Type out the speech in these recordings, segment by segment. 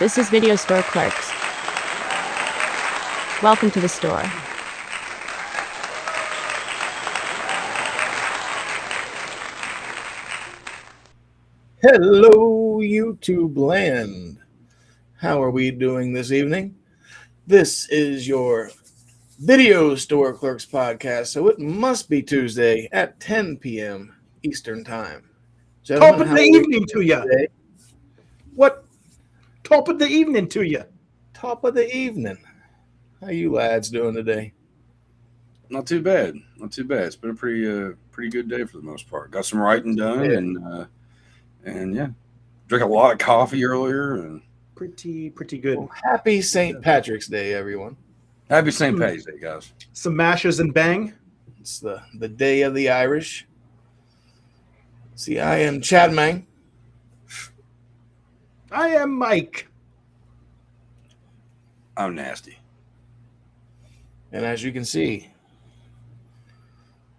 This is Video Store Clerks. Welcome to the store. Hello, YouTube land. How are we doing this evening? This is your Video Store Clerks Podcast, so it must be Tuesday at 10 p.m. Eastern Time. Top of the evening to you. What? Top of the evening to you. Top of the evening. How you lads doing today? Not too bad. Not too bad. It's been a pretty good day for the most part. Got some writing done and yeah, drank a lot of coffee earlier and pretty good. Well, happy St. Patrick's Day, everyone. Happy St. Patrick's Day, guys. Some mashes and bang. It's the day of the Irish. See, I am Chadmang. I am Mike. I'm nasty. And as you can see,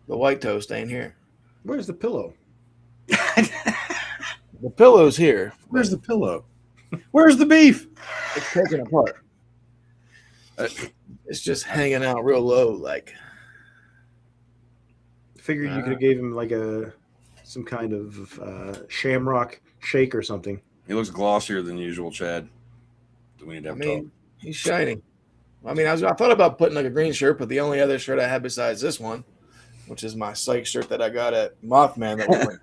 the white toast ain't here. Where's the pillow? The pillow's here. Where's the pillow? Where's the beef? It's taken apart. It's just hanging out real low, like. Figured you could have gave him like some kind of shamrock shake or something. He looks glossier than usual, Chad. Do we need to have talk? He's shining. I mean, I thought about putting like a green shirt, but the only other shirt I had besides this one, which is my psych shirt that I got at Mothman.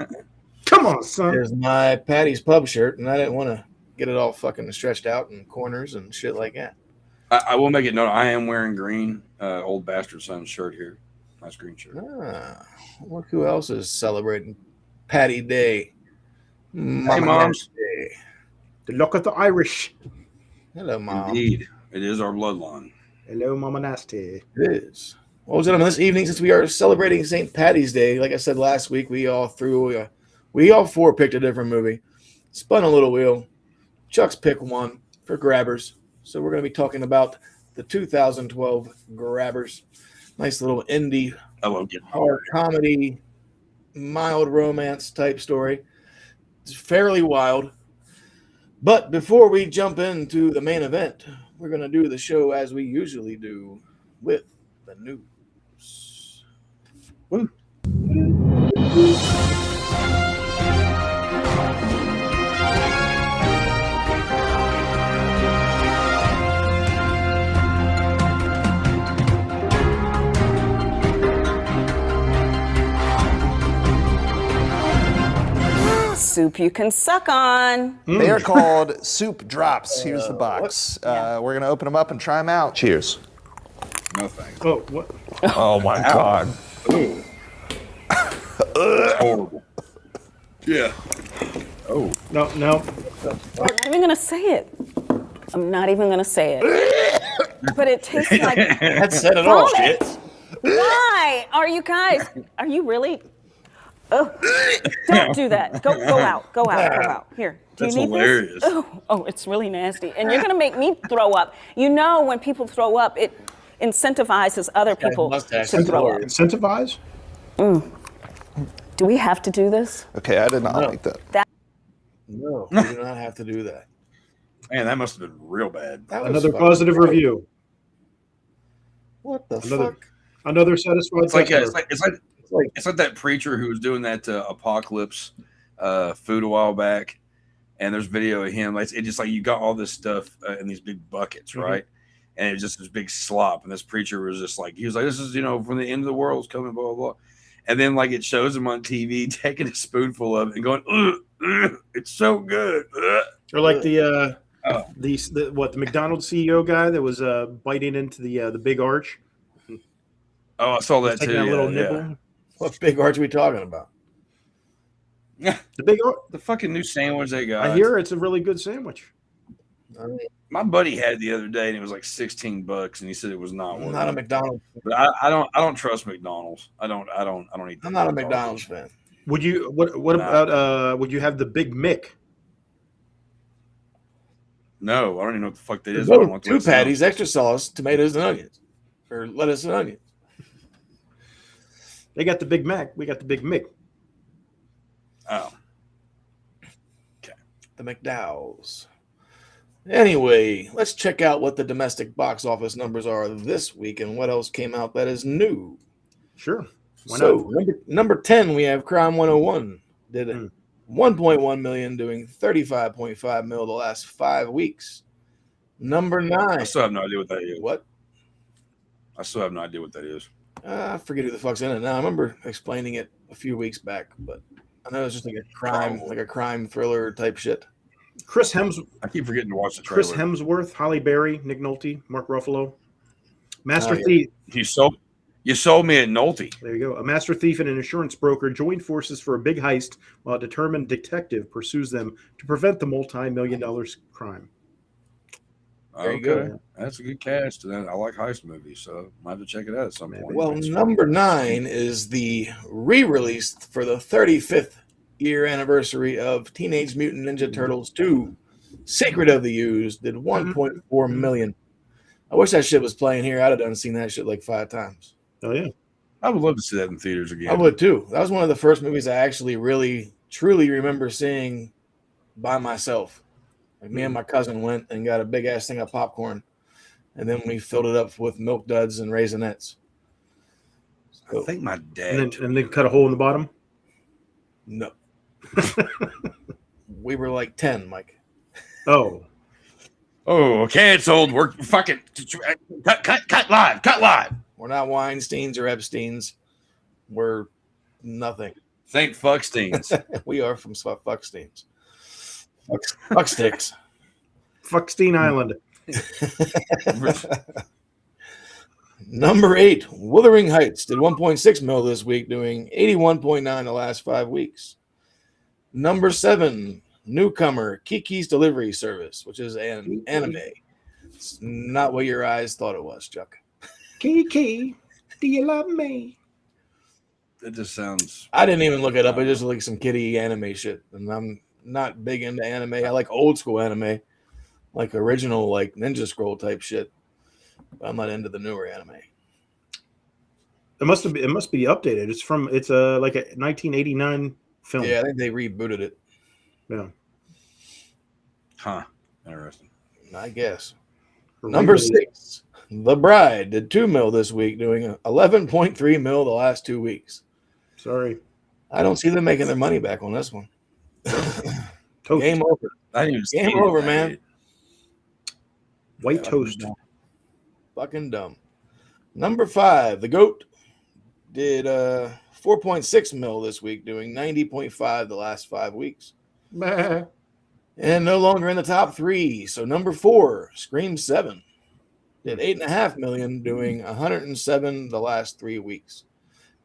Come on, son. Here's my Patty's Pub shirt, and I didn't want to get it all fucking stretched out in corners and shit like that. I will make it known I am wearing green, old bastard son's shirt here. Nice green shirt. Look who else is celebrating Patty Day. Hey, Moms. Day. The luck of the Irish. Hello, Mom. Indeed. It is our bloodline. Hello, Mama Nasty. It is. Well, gentlemen, this evening, since we are celebrating St. Patty's Day, like I said last week, we all four picked a different movie. Spun a little wheel. Chuck's picked one for Grabbers. So we're going to be talking about the 2012 Grabbers. Nice little indie horror comedy, mild romance type story. It's fairly wild. But before we jump into the main event, we're going to do the show as we usually do with the news. Woo. Soup you can suck on. They are called soup drops. Here's the box. We're going to open them up and try them out. Cheers. No thanks. Oh, what? Oh, my God. Ooh. Horrible. Yeah. Oh. No. I'm not even going to say it. I'm not even going to say it. But it tastes like That said it all, shit. Why are you guys? Are you really? Oh, don't do that. Go out. Here. Do That's you need hilarious. this? Oh, it's really nasty. And you're gonna make me throw up. You know, when people throw up, it incentivizes other people to throw up. Incentivize? Do we have to do this? Okay, I did not like that. No, we do not have to do that. Man, that must have been real bad. That was Another fucking positive great. review. What the Another- fuck? Another satisfied customer. It's like that preacher who was doing that apocalypse food a while back, and there's video of him. It's just like you got all this stuff in these big buckets, right? And it was just this big slop. And this preacher was just like, he was like, "This is from the end of the world's coming, blah blah blah." And then like it shows him on TV taking a spoonful of it and going, ugh, "It's so good." Or like the McDonald's CEO guy that was biting into the big arch. Oh, I saw that Taking too. that little nibble. What big arch are we talking about? Yeah, The big arch. the fucking new sandwich they got. I hear it's a really good sandwich. My buddy had it the other day, and it was like $16, and he said it was not I'm worth not a it. McDonald's. But I don't trust McDonald's. I don't eat. I'm not a McDonald's fan. Would you? What about? Would you have the Big Mick? No, I don't even know what the fuck that is. Two patties, extra sauce, tomatoes, and onions, or lettuce and onions. They got the Big Mac. We got the Big Mick. Oh. The McDowell's. Anyway, let's check out what the domestic box office numbers are this week and what else came out that is new. Sure. Why So not? number 10, we have Crime 101. Did Hmm. 1.1 million, doing 35.5 mil the last 5 weeks. Number 9. I still have no idea what that is. What? I still have no idea what that is. I forget who the fuck's in it now. I remember explaining it a few weeks back, but I know it's just like a crime thriller type shit. Chris Hemsworth, I keep forgetting to watch the trailer. Chris Hemsworth, Halle Berry, Nick Nolte, Mark Ruffalo. Master Oh, yeah. Thief. You sold me at Nolte. There you go. A master thief and an insurance broker join forces for a big heist while a determined detective pursues them to prevent the multi-million-dollar crime. There you Okay, go. that's a good cast. And I like heist movies, so I might have to check it out at some point. Well, number 9 is the re-release for the 35th year anniversary of Teenage Mutant Ninja Turtles 2, Secret of the Ooze, did 1.4 million. I wish that shit was playing here. I'd have done seen that shit like 5 times. Oh, yeah. I would love to see that in theaters again. I would too. That was one of the first movies I actually really, truly remember seeing by myself. Like me and my cousin went and got a big ass thing of popcorn, and then we filled it up with Milk Duds and Raisinets. I think my dad. And then cut a hole in the bottom? No. We were like 10, Mike. Oh. Oh, canceled. We're fucking cut live. We're not Weinsteins or Epsteins. We're nothing. Think Fucksteins. We are from Fucksteins. Fucksticks. Fuckstein Island. Number 8, Wuthering Heights did 1.6 mil this week, doing 81.9 the last 5 weeks. Number 7, newcomer Kiki's Delivery Service, which is an anime. It's not what your eyes thought it was, Chuck. Kiki, do you love me? That just sounds. I didn't even look it up. It just like some kiddie anime shit, and I'm not big into anime. I like old school anime, like original, like Ninja Scroll type shit. But I'm not into the newer anime. It must be updated. It's like a 1989 film. Yeah, I think they rebooted it. Yeah. Huh. Interesting. I guess. Number 6, The Bride did 2 mil this week, doing 11.3 mil the last 2 weeks. Sorry. I don't see them making their money back on this one. Toast. Game over. I didn't even see Game it. over, man. White toast. Fucking dumb. Number 5, The Goat did 4.6 mil this week, doing 90.5 the last 5 weeks. Bah. And no longer in the top 3. So number 4, Scream 7, did 8.5 million, doing 107 the last 3 weeks.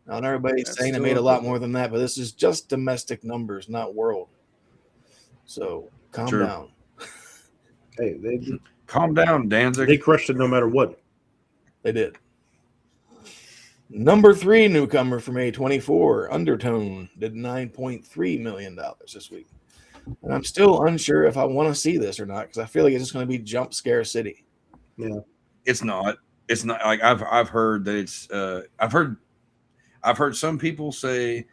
Now, everybody's That's saying it still made a up lot there. more than that, but this is just domestic numbers, not world. So calm Sure. down. Hey, Calm down, Danzig. they crushed it no matter what. They did. Number 3 newcomer from A24, Undertone, did $9.3 million this week. And I'm still unsure if I want to see this or not, because I feel like it's just going to be jump scare city. Yeah. It's not. It's not like I've heard that it's. I've heard some people say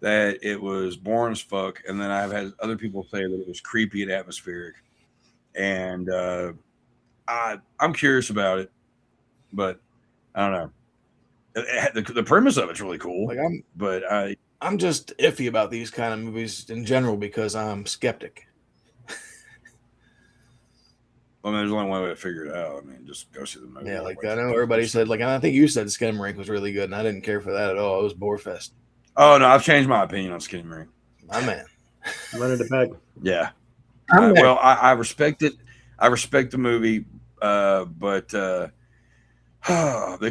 that it was boring as fuck, and then I've had other people say that it was creepy and atmospheric. And I'm curious about it, but I don't know. The premise of it's really cool, Like but I'm just iffy about these kind of movies in general because I'm skeptic. I mean, there's only one way to figure it out. I mean, just go see the movie. Yeah, like I know everybody said, like I think you said Skinamarink was really good, and I didn't care for that at all. It was Borefest. Oh no, I've changed my opinion on Skinny Marine. My man. Running the bag. Yeah. I'm there. Well, I respect it. I respect the movie, but they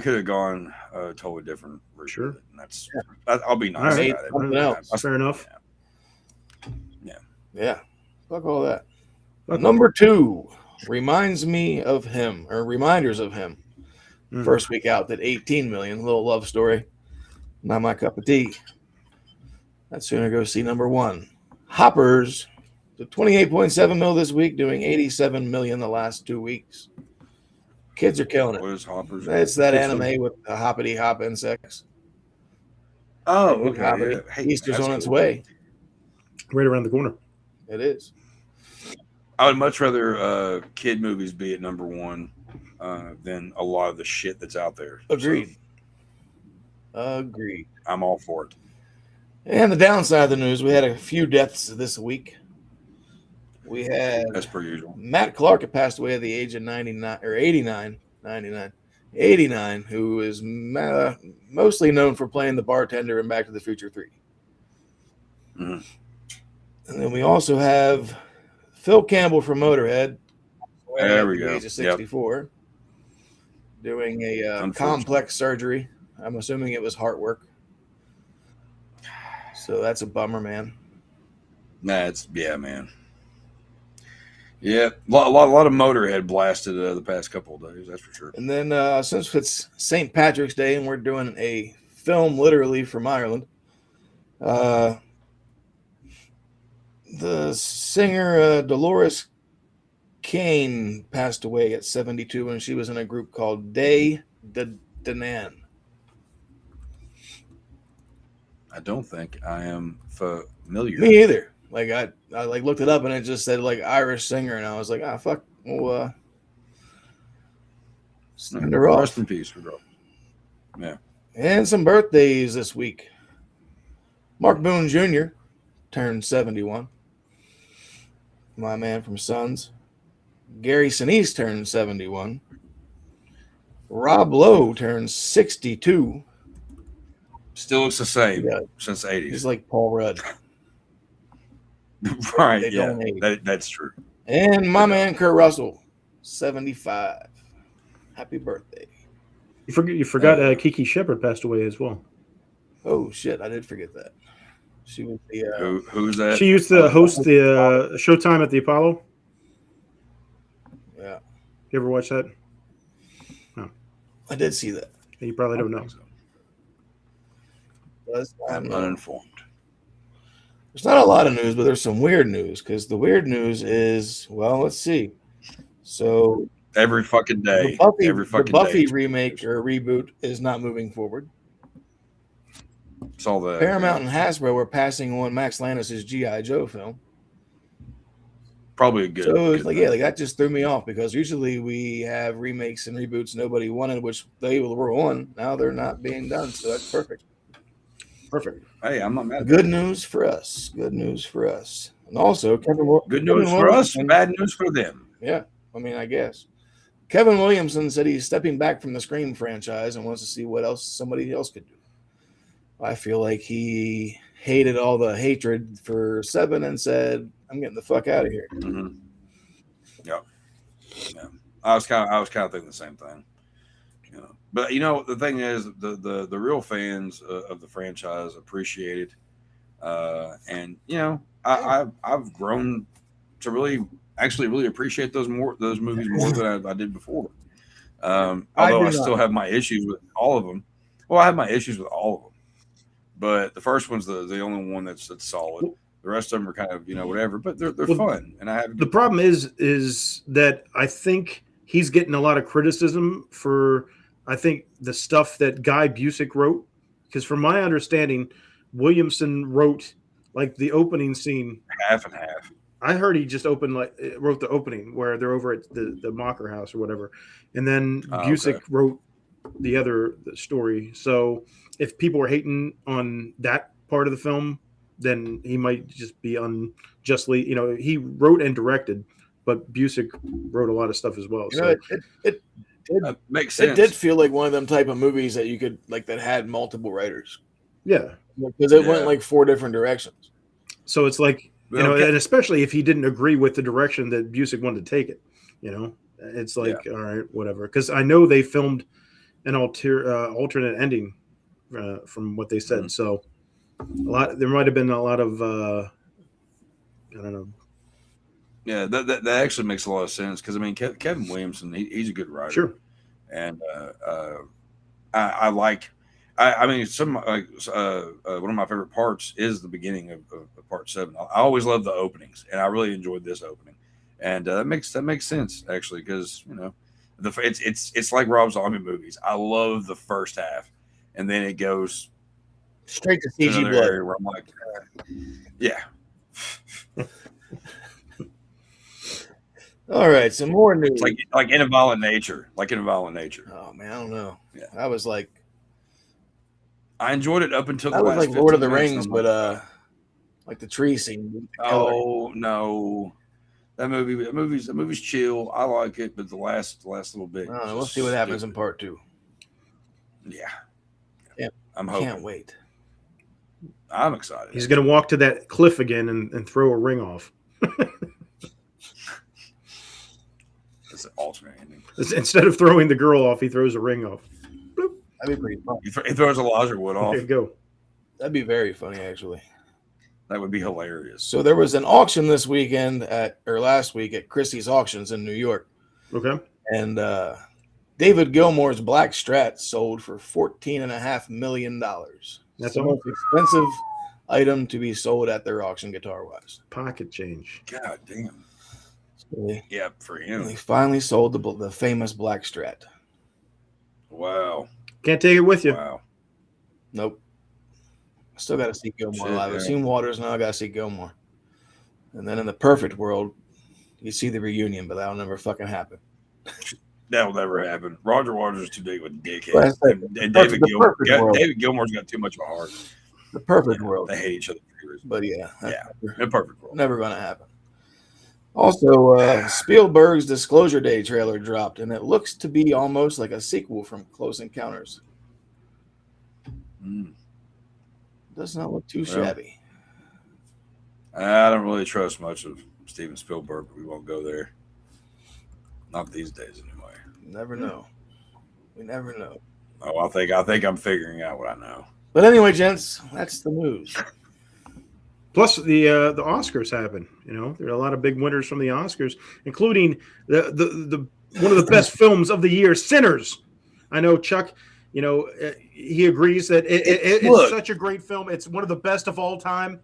could have gone a totally different route. Sure. And that's. I'll be nice All right. about it. Something else. Fair enough. Yeah. Fuck all that. Okay. Number 2 reminds me of him, or reminders of him. Mhm. First week out did 18 million. Little love story. Not my cup of tea. I'd sooner go see number 1. Hoppers did 28.7 mil this week, doing 87 million the last 2 weeks. Kids are killing it. What is Hoppers? It's that It's anime with the hoppity hop insects. Oh, Hoppity. okay. Hey, Easter's that's on its cool. way. Right around the corner. It is. I would much rather kid movies be at number one than a lot of the shit that's out there. Agreed. Agreed. I'm all for it. And the downside of the news, we had a few deaths this week. We had, as per usual, Matt Clark had passed away at the age of 89, who is mostly known for playing the bartender in Back to the Future 3. Mm-hmm. And then we also have Phil Campbell from Motorhead. There we at go. The age of 64, doing a complex surgery. I'm assuming it was heart work. So that's a bummer, man. Man. Yeah, a lot of Motorhead blasted the past couple of days. That's for sure. And then since it's St. Patrick's Day and we're doing a film literally from Ireland, the singer Dolores Kane passed away at 72, and she was in a group called DUNN. I don't think I am familiar. Me either. Like I like looked it up and it just said like Irish singer, and I was like, fuck. Well, send her off. Rest in peace, girl. Yeah. And some birthdays this week. Mark Boone Jr. turned 71. My man from Sons. Gary Sinise turned 71. Rob Lowe turned 62. Still looks the same since the 80s. He's like Paul Rudd. Right, They yeah. don't age. That's true. And my man Kurt Russell, 75. Happy birthday. You forgot Kiki Shepard passed away as well. Oh, shit. I did forget that. She was the... Who's that? She used to host the Showtime at the Apollo. Yeah. You ever watch that? I did see that. You probably don't know. I'm uninformed. There's not a lot of news, but there's some weird news, because the weird news is, well, let's see. So Every fucking day. the Buffy remake or reboot is not moving forward. It's all the Paramount and Hasbro were passing on Max Landis' G.I. Joe film. Probably a good. So it's good like, that just threw me off, because usually we have remakes and reboots nobody wanted, which they were on. Now they're not being done, so that's perfect. Perfect. Hey, I'm not mad. Good news for us. Good news for us. And also, Good news for us, bad news for them. Yeah, I mean, I guess. Kevin Williamson said he's stepping back from the Scream franchise and wants to see what else somebody else could do. I feel like he hated all the hatred for 7 and said, I'm getting the fuck out of here. Mm-hmm. Yeah. I was kind of thinking the same thing. But the thing is, the real fans of the franchise appreciate it, and I've grown to really appreciate those movies more than I did before. Although I still have my issues with all of them. Well, I have my issues with all of them, but the first one's the only one that's solid. The rest of them are kind of whatever, but they're fun, and I have. The problem is that I think he's getting a lot of criticism for. I think the stuff that Guy Busick wrote, because from my understanding, Williamson wrote like the opening scene. Half and half. I heard he just wrote the opening where they're over at the Mocker house or whatever. And then Busick wrote the story. So if people were hating on that part of the film, then he might just be unjustly, he wrote and directed, but Busick wrote a lot of stuff as well. It makes sense. It did feel like one of them type of movies that you could that had multiple writers. Yeah, because it went like 4 different directions. So it's like and especially if he didn't agree with the direction that Busick wanted to take it, it's like all right, whatever. Because I know they filmed an alternate ending from what they said. Mm-hmm. So there might have been a lot of I don't know. Yeah, that actually makes a lot of sense, because Kevin Williamson, he's a good writer. Sure. And I like. One of my favorite parts is the beginning of part 7. I always love the openings, and I really enjoyed this opening, and that makes sense actually, because it's like Rob Zombie movies. I love the first half, and then it goes straight to CG blood. Where I'm like, yeah. All right, some more news. It's like in a violent nature. Like in a violent nature. Oh man, I don't know. Yeah. I was like, I enjoyed it up until the that was last like Lord of the 15 minutes, Rings, and I'm but like the tree scene. oh no, that movie's chill. I like it, but the last little bit. I don't know, we'll see what happens in part 2. Yeah, I'm I hoping. can't wait. I'm excited. He's going to walk to that cliff again and throw a ring off. It's an alternate ending. Instead of throwing the girl off, he throws a ring off. Bloop. That'd be pretty fun. He throws Elijah Wood off. There you go. That'd be very funny, actually. That would be hilarious. So there was an auction this weekend last week at Christie's Auctions in New York, Okay. and David Gilmour's Black Strat sold for $14.5 million. That's the all. most expensive item to be sold at their auction, guitar-wise. Pocket change. God damn. So Yeah, for him. they finally sold the famous Black Strat. Wow. Can't take it with you. Wow. Nope. I still got to see Gilmour Shit, live. I've yeah. seen Waters, now I got to see Gilmour. And then in the perfect world, you see the reunion, but that'll never fucking happen. That'll never happen. Roger Waters is too big of a dickhead. Well, I said, And the perfect world. David Gilmour's got too much of a heart. The perfect world. They hate each other. For years. But yeah, Yeah. The perfect world. never going to happen. Also, Spielberg's Disclosure Day trailer dropped, and it looks to be almost like a sequel from Close Encounters. Mm. Does not look too Well. shabby. I don't really trust much of Steven Spielberg, but we won't go there. Not these days, anyway. You never know. We never know. Oh, I think I'm figuring out what I know. But anyway, gents, that's the news. Plus, the Oscars happen. You know, there are a lot of big winners from the Oscars, including the one of the best films of the year, Sinners. I know Chuck. You know, he agrees that it's such a great film. It's one of the best of all time.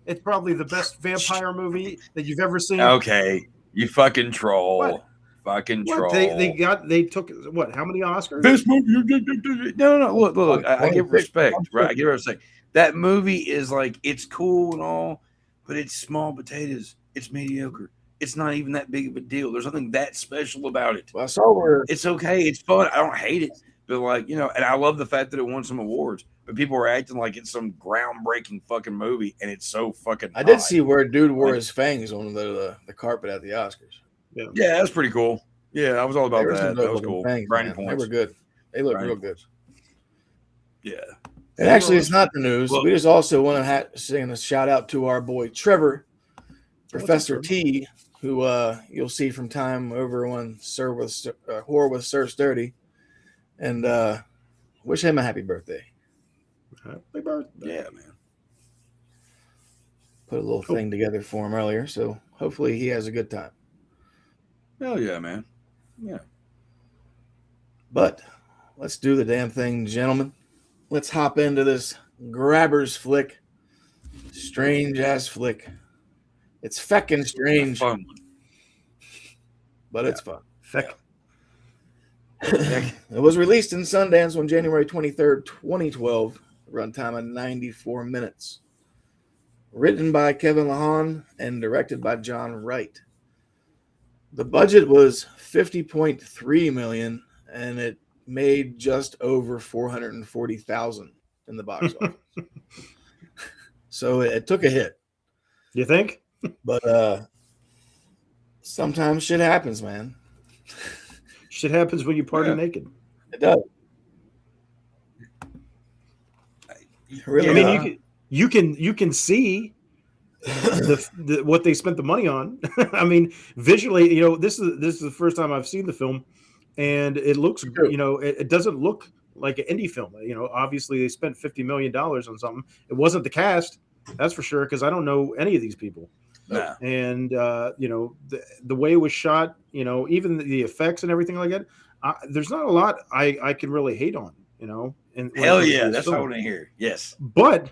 It's probably the best vampire movie that you've ever seen. Okay, you fucking troll. What? Fucking What? troll. They took what? How many Oscars? This movie. No. Look. I give respect. Right. I give respect. That movie is like, it's cool and all, but it's small potatoes. It's mediocre. It's not even that big of a deal. There's nothing that special about it. Well, I saw where It's okay. It's fun. I don't hate it. But like, you know, and I love the fact that it won some awards, but people are acting like it's some groundbreaking fucking movie, and it's so fucking I did not. see where dude wore his fangs on the carpet at the Oscars. Yeah, that's pretty cool. Yeah, I was all about They were that. some That was dope-looking cool. fangs, Brownie man. They points. were good. They look Brownie real good. Yeah. And actually, it's not the news. Well- We just also want to sing a shout out to our boy Trevor, Professor T, who you'll see from time over on Whore with Sir Sturdy, and wish him a happy birthday. Happy birthday. Yeah, man. Put a little thing together for him earlier, so hopefully he has a good time. Hell yeah, man. Yeah. But let's do the damn thing, gentlemen. Let's hop into this Grabbers flick. Strange ass flick. It's feckin' strange, Fun. but it's fun. Feck. It was released in Sundance on January 23rd, 2012. Runtime of 94 minutes. Written by Kevin Lahan and directed by John Wright. The budget was $50.3 million, and it made just over $440,000 in the box office. So it took a hit. You think? But sometimes shit happens, man. Shit happens when you party naked. It does. Really, I mean, you can see what they spent the money on. I mean, visually, you know, this is the first time I've seen the film, and it looks, you know, it doesn't look like an indie film. You know, obviously they spent $50 million on something. It wasn't the cast, that's for sure, because I don't know any of these people. Nah. And you know, the way it was shot, you know, even the effects and everything like that, there's not a lot I can really hate on, you know. And Hell yeah, that's what I want to hear. Yes. But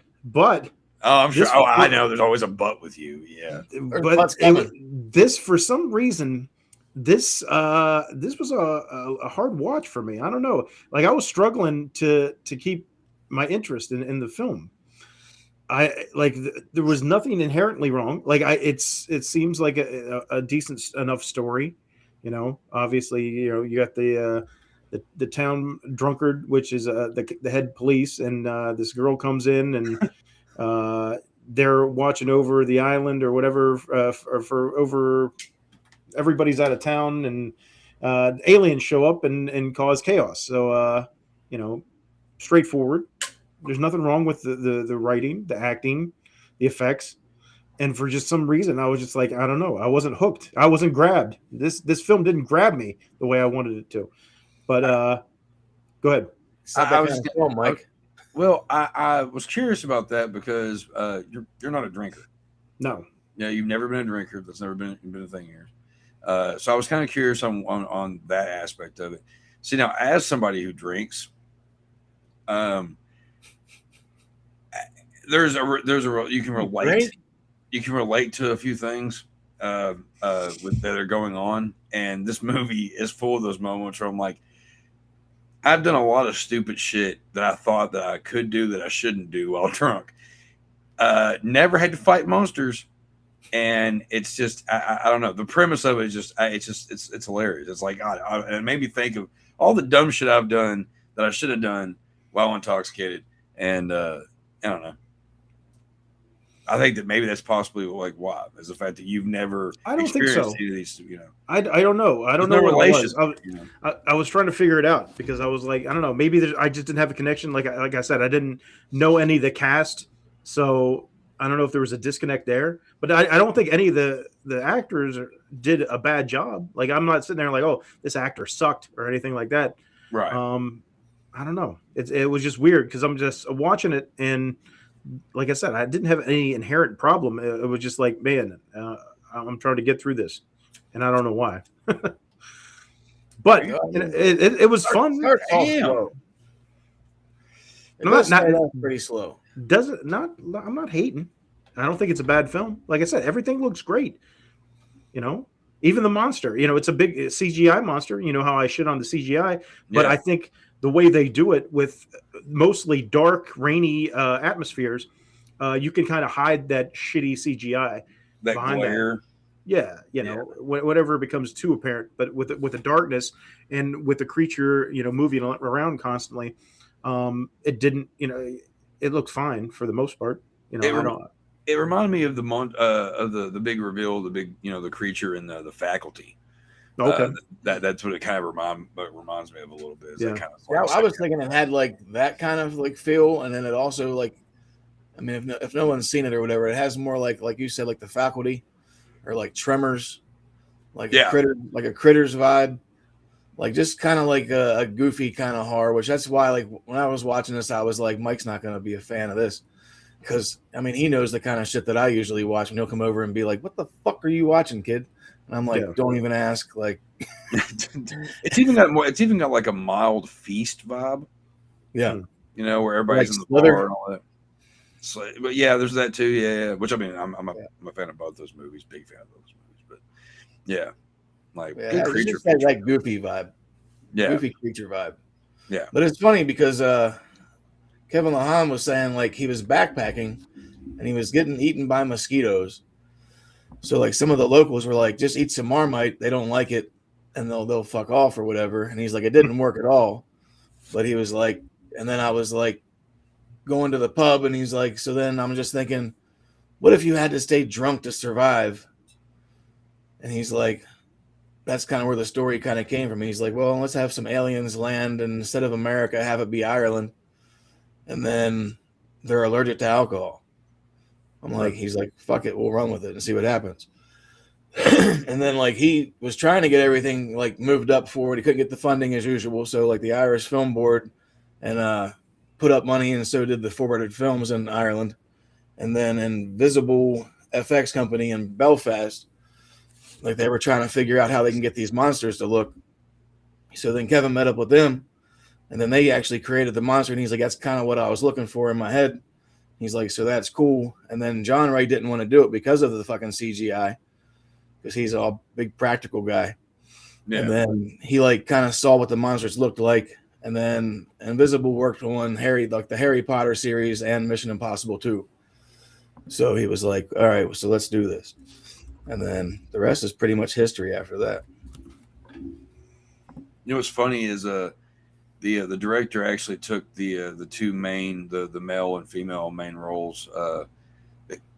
Oh, I'm sure. This- Oh, I know. There's always a but with you. Yeah. butts coming. this for some reason this was a hard watch for me. I don't know. Like, I was struggling to keep my interest in the film. There was nothing inherently wrong. Like, it seems like a decent enough story. You know, obviously, you got the town drunkard, which is the head police, and this girl comes in, and they're watching over the island or whatever for over everybody's out of town, and aliens show up and cause chaos. So straightforward. There's nothing wrong with the writing, the acting, the effects. And for just some reason, I was just like, I don't know. I wasn't hooked. I wasn't grabbed. This film didn't grab me the way I wanted it to. But go ahead. I was Mike. Well, I was curious about that because you're not a drinker. No. Yeah, you've never been a drinker. That's never been a thing here. So I was kind of curious on that aspect of it. See, now as somebody who drinks, there's a you can relate. Right? You can relate to a few things that are going on, and this movie is full of those moments where I'm like, I've done a lot of stupid shit that I thought that I could do that I shouldn't do while drunk. Never had to fight monsters, and it's just I don't know. The premise of it is just it's hilarious. It's like it made me think of all the dumb shit I've done that I should have done while intoxicated, and I don't know. I think that maybe that's possibly like why is the fact that you've never. I don't think so. These, I don't know. I don't know what it was. I was trying to figure it out because I was like, I don't know. Maybe I just didn't have a connection. Like I said, I didn't know any of the cast, so I don't know if there was a disconnect there. But I don't think any of the actors did a bad job. Like I'm not sitting there like, oh, this actor sucked or anything like that. Right. I don't know. It was just weird because I'm just watching it and. Like I said, I didn't have any inherent problem. It was just like, man, I'm trying to get through this, and I don't know why. But it was fun. Slow. Not pretty slow. Does it not? I'm not hating. I don't think it's a bad film. Like I said, everything looks great. Even the monster. It's a big CGI monster. You know how I shit on the CGI, but I think. The way they do it with mostly dark, rainy atmospheres, you can kind of hide that shitty CGI that behind glare. That. Yeah, whatever becomes too apparent. But with the darkness and with the creature, moving around constantly, it didn't. It looked fine for the most part. It reminded me of the big reveal, the big the creature in the faculty. Okay, that's what it kind of reminds me of a little bit. Yeah. Kind of I was thinking it had like that kind of like feel, and then it also like, I mean, if no one's seen it or whatever, it has more like you said, like the faculty, or like Tremors, like a Critters vibe, like just kind of like a goofy kind of horror. Which that's why like when I was watching this, I was like, Mike's not going to be a fan of this. Because I mean, he knows the kind of shit that I usually watch, and he'll come over and be like, "What the fuck are you watching, kid?" And I'm like, "Don't even ask." Like, it's even got like a mild feast vibe. Yeah, where everybody's like in the bar and all that. So, but yeah, there's that too. Yeah. Which I mean, I'm a fan of both those movies. Big fan of those movies. But yeah, like good creature. It's just that goofy vibe. Yeah, goofy creature vibe. Yeah, but it's funny because Kevin Lahan was saying like he was backpacking and he was getting eaten by mosquitoes. So like some of the locals were like, just eat some Marmite. They don't like it and they'll fuck off or whatever. And he's like, it didn't work at all. But he was like, and then I was like going to the pub and he's like, so then I'm just thinking, what if you had to stay drunk to survive? And he's like, that's kind of where the story kind of came from. He's like, well, let's have some aliens land and instead of America, have it be Ireland. And then they're allergic to alcohol. I'm like, he's like, fuck it, we'll run with it and see what happens. And then like he was trying to get everything like moved up forward. He couldn't get the funding as usual. So like the Irish Film Board and put up money, and so did the Forwarded Films in Ireland. And then Invisible FX Company in Belfast, like they were trying to figure out how they can get these monsters to look. So then Kevin met up with them. And then they actually created the monster, and he's like, that's kind of what I was looking for in my head. He's like, so that's cool. And then John Ray didn't want to do it because of the fucking CGI, because he's a big practical guy. Yeah. And then he like kind of saw what the monsters looked like. And then Invisible worked on the Harry Potter series and Mission Impossible 2. So he was like, all right, so let's do this. And then the rest is pretty much history after that. know what's funny is the director actually took the two main the male and female main roles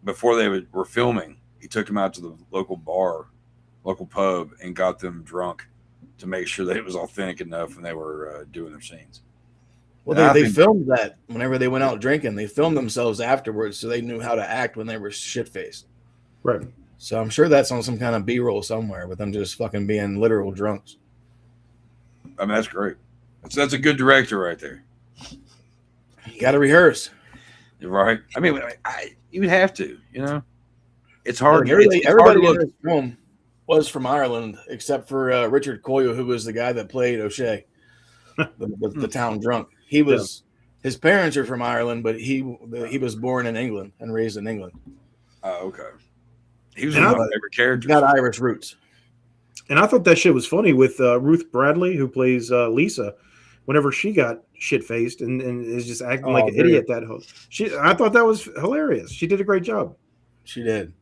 before they were filming. He took them out to the local pub, and got them drunk to make sure that it was authentic enough when they were doing their scenes. Well, they filmed that whenever they went out drinking. They filmed themselves afterwards, so they knew how to act when they were shit-faced. Right. So I'm sure that's on some kind of B-roll somewhere with them just fucking being literal drunks. I mean, that's great. That's a good director right there. You got to rehearse. Right. I mean, you would have to, you know. It's hard. Everybody hard to in this film was from Ireland, except for Richard Coyle, who was the guy that played O'Shea, the town drunk. He was his parents are from Ireland, but he was born in England and raised in England. Oh, okay. He was one of my favorite characters. Got Irish roots. And I thought that shit was funny with Ruth Bradley, who plays Lisa. Whenever she got shit faced and is just acting like an idiot, I thought that was hilarious. She did a great job. She did.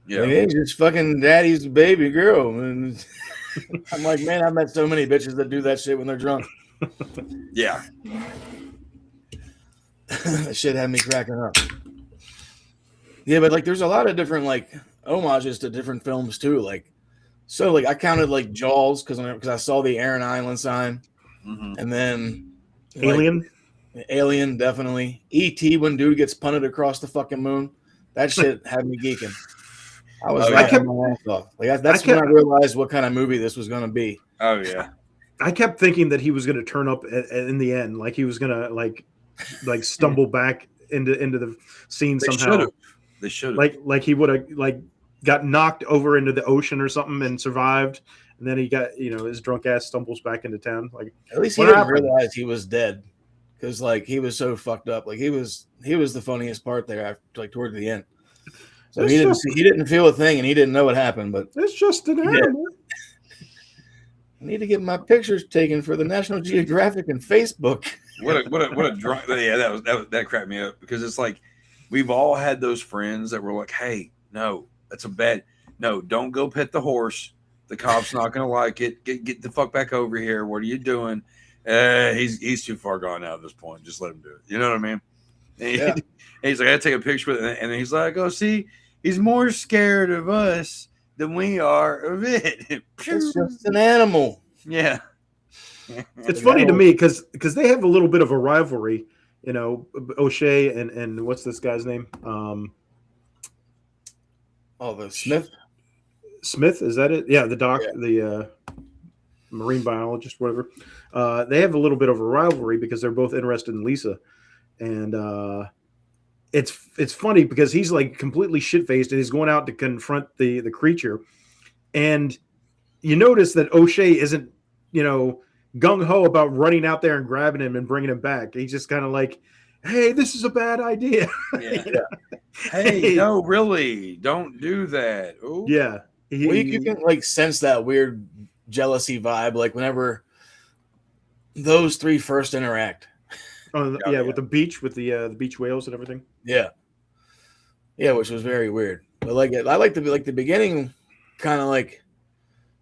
Yeah, it's just fucking daddy's baby girl. And I'm like, man, I've met so many bitches that do that shit when they're drunk. Yeah. That shit had me cracking up. Yeah, but like there's a lot of different like homages to different films too. Like, so like I counted like Jaws because I saw the Aran Island sign, and then Alien definitely. E.T. when dude gets punted across the fucking moon. That shit had me geeking. I was laughing my ass off. Like that's when I realized what kind of movie this was going to be. Oh yeah. I kept thinking that he was going to turn up in the end, like he was going to like stumble back into the scene somehow. They should have. Like he would have got knocked over into the ocean or something and survived, and then he got his drunk ass stumbles back into town. Like at least he didn't realize he was dead, because like he was so fucked up. Like he was the funniest part there after, like toward the end. So he didn't feel a thing and he didn't know what happened. But it's just an animal. I need to get my pictures taken for the National Geographic and Facebook. What a drunk. Yeah, that cracked me up, because it's like we've all had those friends that were like, hey, no, that's a bad. No, don't go pet the horse. The cop's not gonna like it. Get the fuck back over here. What are you doing? He's too far gone now at this point. Just let him do it. You know what I mean? Yeah. He's like, I gotta take a picture with it, and then he's like, oh, see, he's more scared of us than we are of it. It's just an animal. Yeah. It's funny to me because they have a little bit of a rivalry, O'Shea and what's this guy's name? The Smith. Smith, is that it? Yeah, the doc, the marine biologist, whatever. They have a little bit of a rivalry because they're both interested in Lisa, and it's funny because he's like completely shit-faced and he's going out to confront the creature, and you notice that O'Shea isn't gung-ho about running out there and grabbing him and bringing him back. He's just kind of like, hey, this is a bad idea. Yeah. Hey, no, really, don't do that. Ooh. Yeah. You can like sense that weird jealousy vibe, like whenever those three first interact. With the beach, with the beach whales and everything. Yeah, which was very weird. But like, I like the beginning, kind of like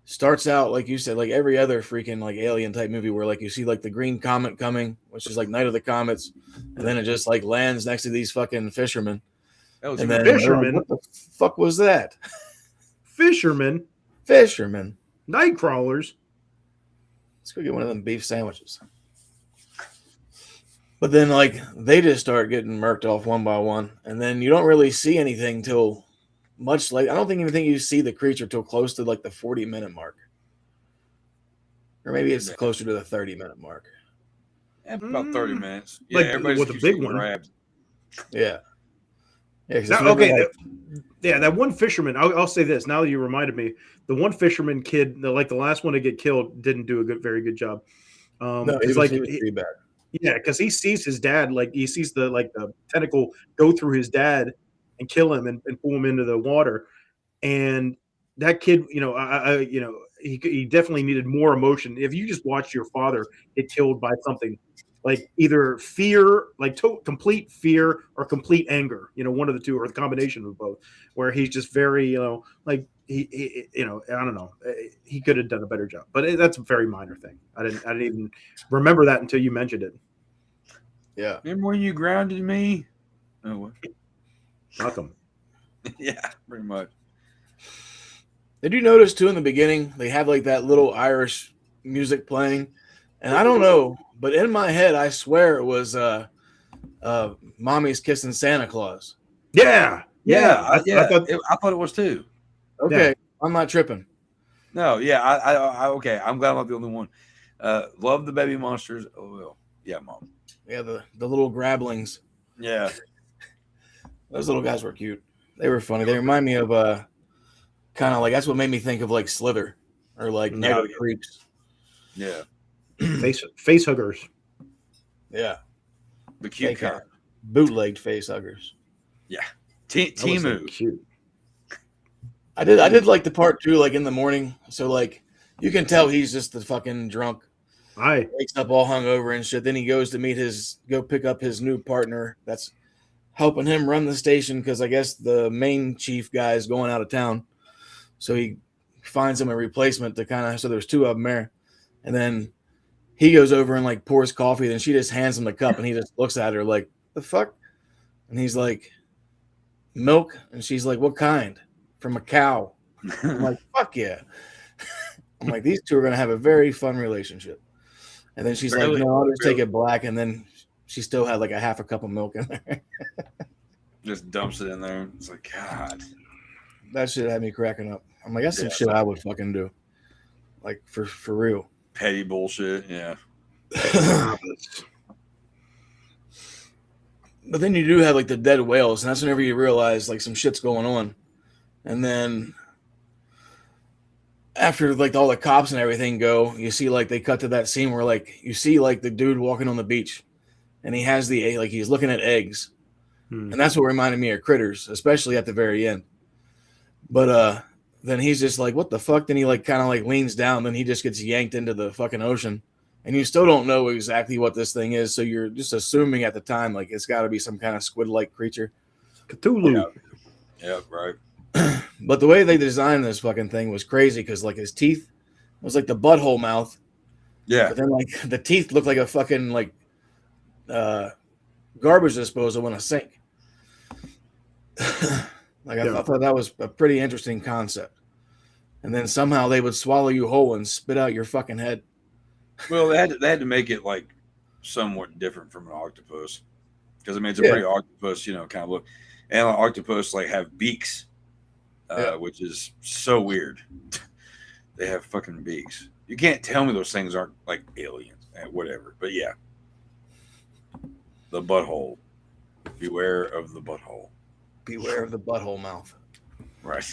starts out like you said, like every other freaking like alien type movie where like you see like the green comet coming, which is like Night of the Comets, and then it just like lands next to these fucking fishermen. That was fishermen. What the fuck was that? Fishermen. Night crawlers. Let's go get one of them beef sandwiches. But then, like, they just start getting murked off one by one, and then you don't really see anything till much late. I don't even think you see the creature till close to like the 40-minute mark, or maybe it's closer to the 30-minute mark. About 30 minutes. Yeah, like everybody's with a big one. Grabbed. Yeah. That one fisherman. I'll say this. Now that you reminded me, the one fisherman kid, the last one to get killed, didn't do a very good job. No, he was pretty bad. Yeah, because he sees his dad, like he sees the tentacle go through his dad and kill him and pull him into the water. And that kid, he definitely needed more emotion. If you just watched your father get killed by something, like either fear, like complete fear or complete anger, one of the two, or the combination of both, where he's just very, he you know, I don't know, he could have done a better job, but that's a very minor thing. I didn't even remember that until you mentioned it. Yeah. Remember when you grounded me? Oh, what? Welcome. Yeah, pretty much. Did you notice too in the beginning they had like that little Irish music playing, and I don't know, but in my head I swear it was Mommy's Kissing Santa Claus. Yeah. I I thought it was too. Okay, Yeah. I'm not tripping. No, yeah, I okay. I'm glad I'm not the only one. Love the baby monsters. Oh well, yeah, Mom. Yeah, the little grablings. Yeah, Those little guys were cute. They were funny. They remind me of kind of like that's what made me think of like Slither or like Night of the Creeps. yeah. face huggers. Yeah, The cute Fake kind. bootlegged face huggers. Yeah, That was so Timu. cute. I did like the part too, like in the morning. So like you can tell he's just the fucking drunk. Wakes up all hungover and shit. Then he goes to go pick up his new partner that's helping him run the station because I guess the main chief guy is going out of town. So he finds him a replacement to kind of, so there's two of them there. And then he goes over and like pours coffee. Then she just hands him the cup and he just looks at her like, the fuck? And he's like, milk? And she's like, what kind? From a cow. I'm like, fuck yeah. I'm like, these two are going to have a very fun relationship. And then she's like, no, I'll just take it black. And then she still had like a half a cup of milk in there. Just dumps it in there. It's like, God. That shit had me cracking up. I'm like, that's some shit I would fucking do. Like, for real. Petty bullshit. Yeah. But then you do have like the dead whales. And that's whenever you realize like some shit's going on. And then after like all the cops and everything go, you see like they cut to that scene where like you see like the dude walking on the beach and he has the like he's looking at eggs. And that's what reminded me of Critters, especially at the very end. But then he's just like, what the fuck? Then he like kind of like leans down, then he just gets yanked into the fucking ocean. And you still don't know exactly what this thing is, so you're just assuming at the time like it's got to be some kind of squid-like creature. Cthulhu. Yeah, right. But the way they designed this fucking thing was crazy because like his teeth was like the butthole mouth. Yeah. But then like the teeth looked like a fucking like garbage disposal in a sink. Like I thought that was a pretty interesting concept. And then somehow they would swallow you whole and spit out your fucking head. Well, they had to make it like somewhat different from an octopus because I mean it's a pretty octopus, you know, kind of look. And an octopus like have beaks, which is so weird. They have fucking beaks. You can't tell me those things aren't like aliens and whatever. But yeah, the butthole. Beware of the butthole. Beware of the butthole mouth. Right.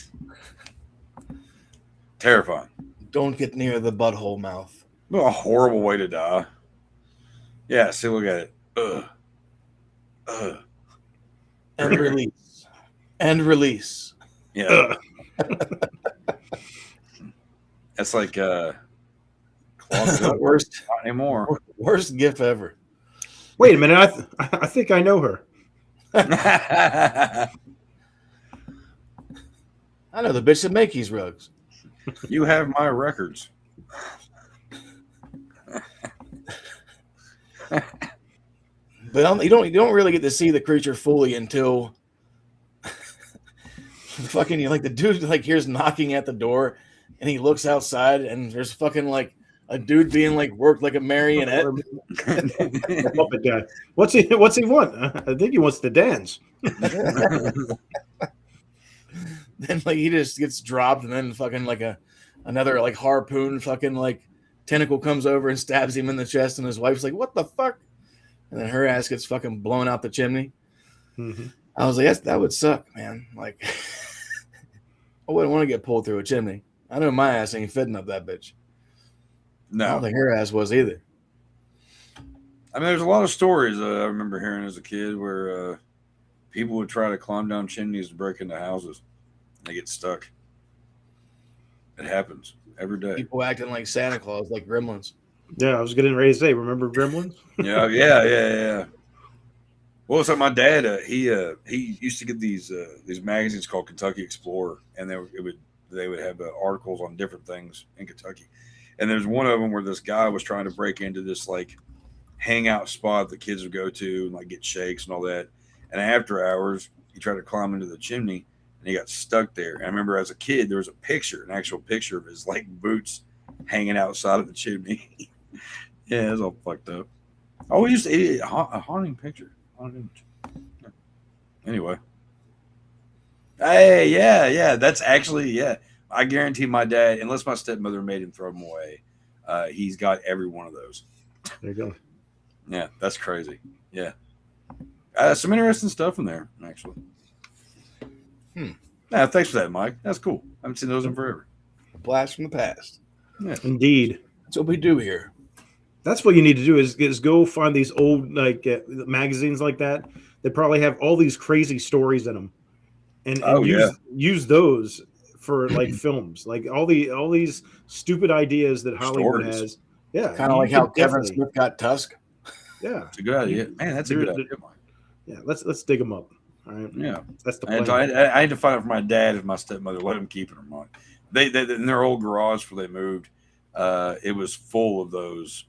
Terrifying. Don't get near the butthole mouth. What a horrible way to die. Yeah, see, look at it. And release. And release. Yeah. That's like worst not anymore. Worst gif ever. Wait a minute. I think I know her. I know the bitch that make these rugs. You have my records. But you don't really get to see the creature fully until fucking like the dude like hears knocking at the door and he looks outside and there's fucking like a dude being like worked like a marionette. What's he want? I think he wants to dance. Then like he just gets dropped and then fucking like another like harpoon fucking like tentacle comes over and stabs him in the chest and his wife's like, what the fuck? And then her ass gets fucking blown out the chimney. Mm-hmm. I was like, that would suck, man. Like I wouldn't want to get pulled through a chimney. I know my ass ain't fitting up that bitch. No. I don't think her ass was either. I mean, there's a lot of stories I remember hearing as a kid where people would try to climb down chimneys to break into houses. They get stuck. It happens every day. People acting like Santa Claus, like gremlins. Yeah, I was getting ready to say, remember Gremlins? Yeah. Well, so my dad, he used to get these magazines called Kentucky Explorer, and it would they would have articles on different things in Kentucky. And there's one of them where this guy was trying to break into this like hangout spot the kids would go to and like get shakes and all that. And after hours, he tried to climb into the chimney and he got stuck there. And I remember as a kid, there was an actual picture of his like boots hanging outside of the chimney. Yeah, it was all fucked up. Oh, we used to eat a haunting picture. Haunting image. Yeah. Anyway. Hey, yeah. That's actually, yeah. I guarantee my dad, unless my stepmother made him throw them away, he's got every one of those. There you go. Yeah, that's crazy. Yeah. Some interesting stuff in there, actually. Yeah, thanks for that, Mike. That's cool. I haven't seen those in forever. A blast from the past. Yeah, indeed. That's what we do here. That's what you need to do is go find these old like magazines like that. They probably have all these crazy stories in them, and use those for like films, like all these stupid ideas that Hollywood has. Yeah, kind of like how Kevin Smith got Tusk. Yeah, it's a good idea, man. That's a good idea, Mike. Yeah, let's dig them up. All right. Yeah, that's the plan. I had to find out from my dad if my stepmother let him keep it or not. They in their old garage before they moved, it was full of those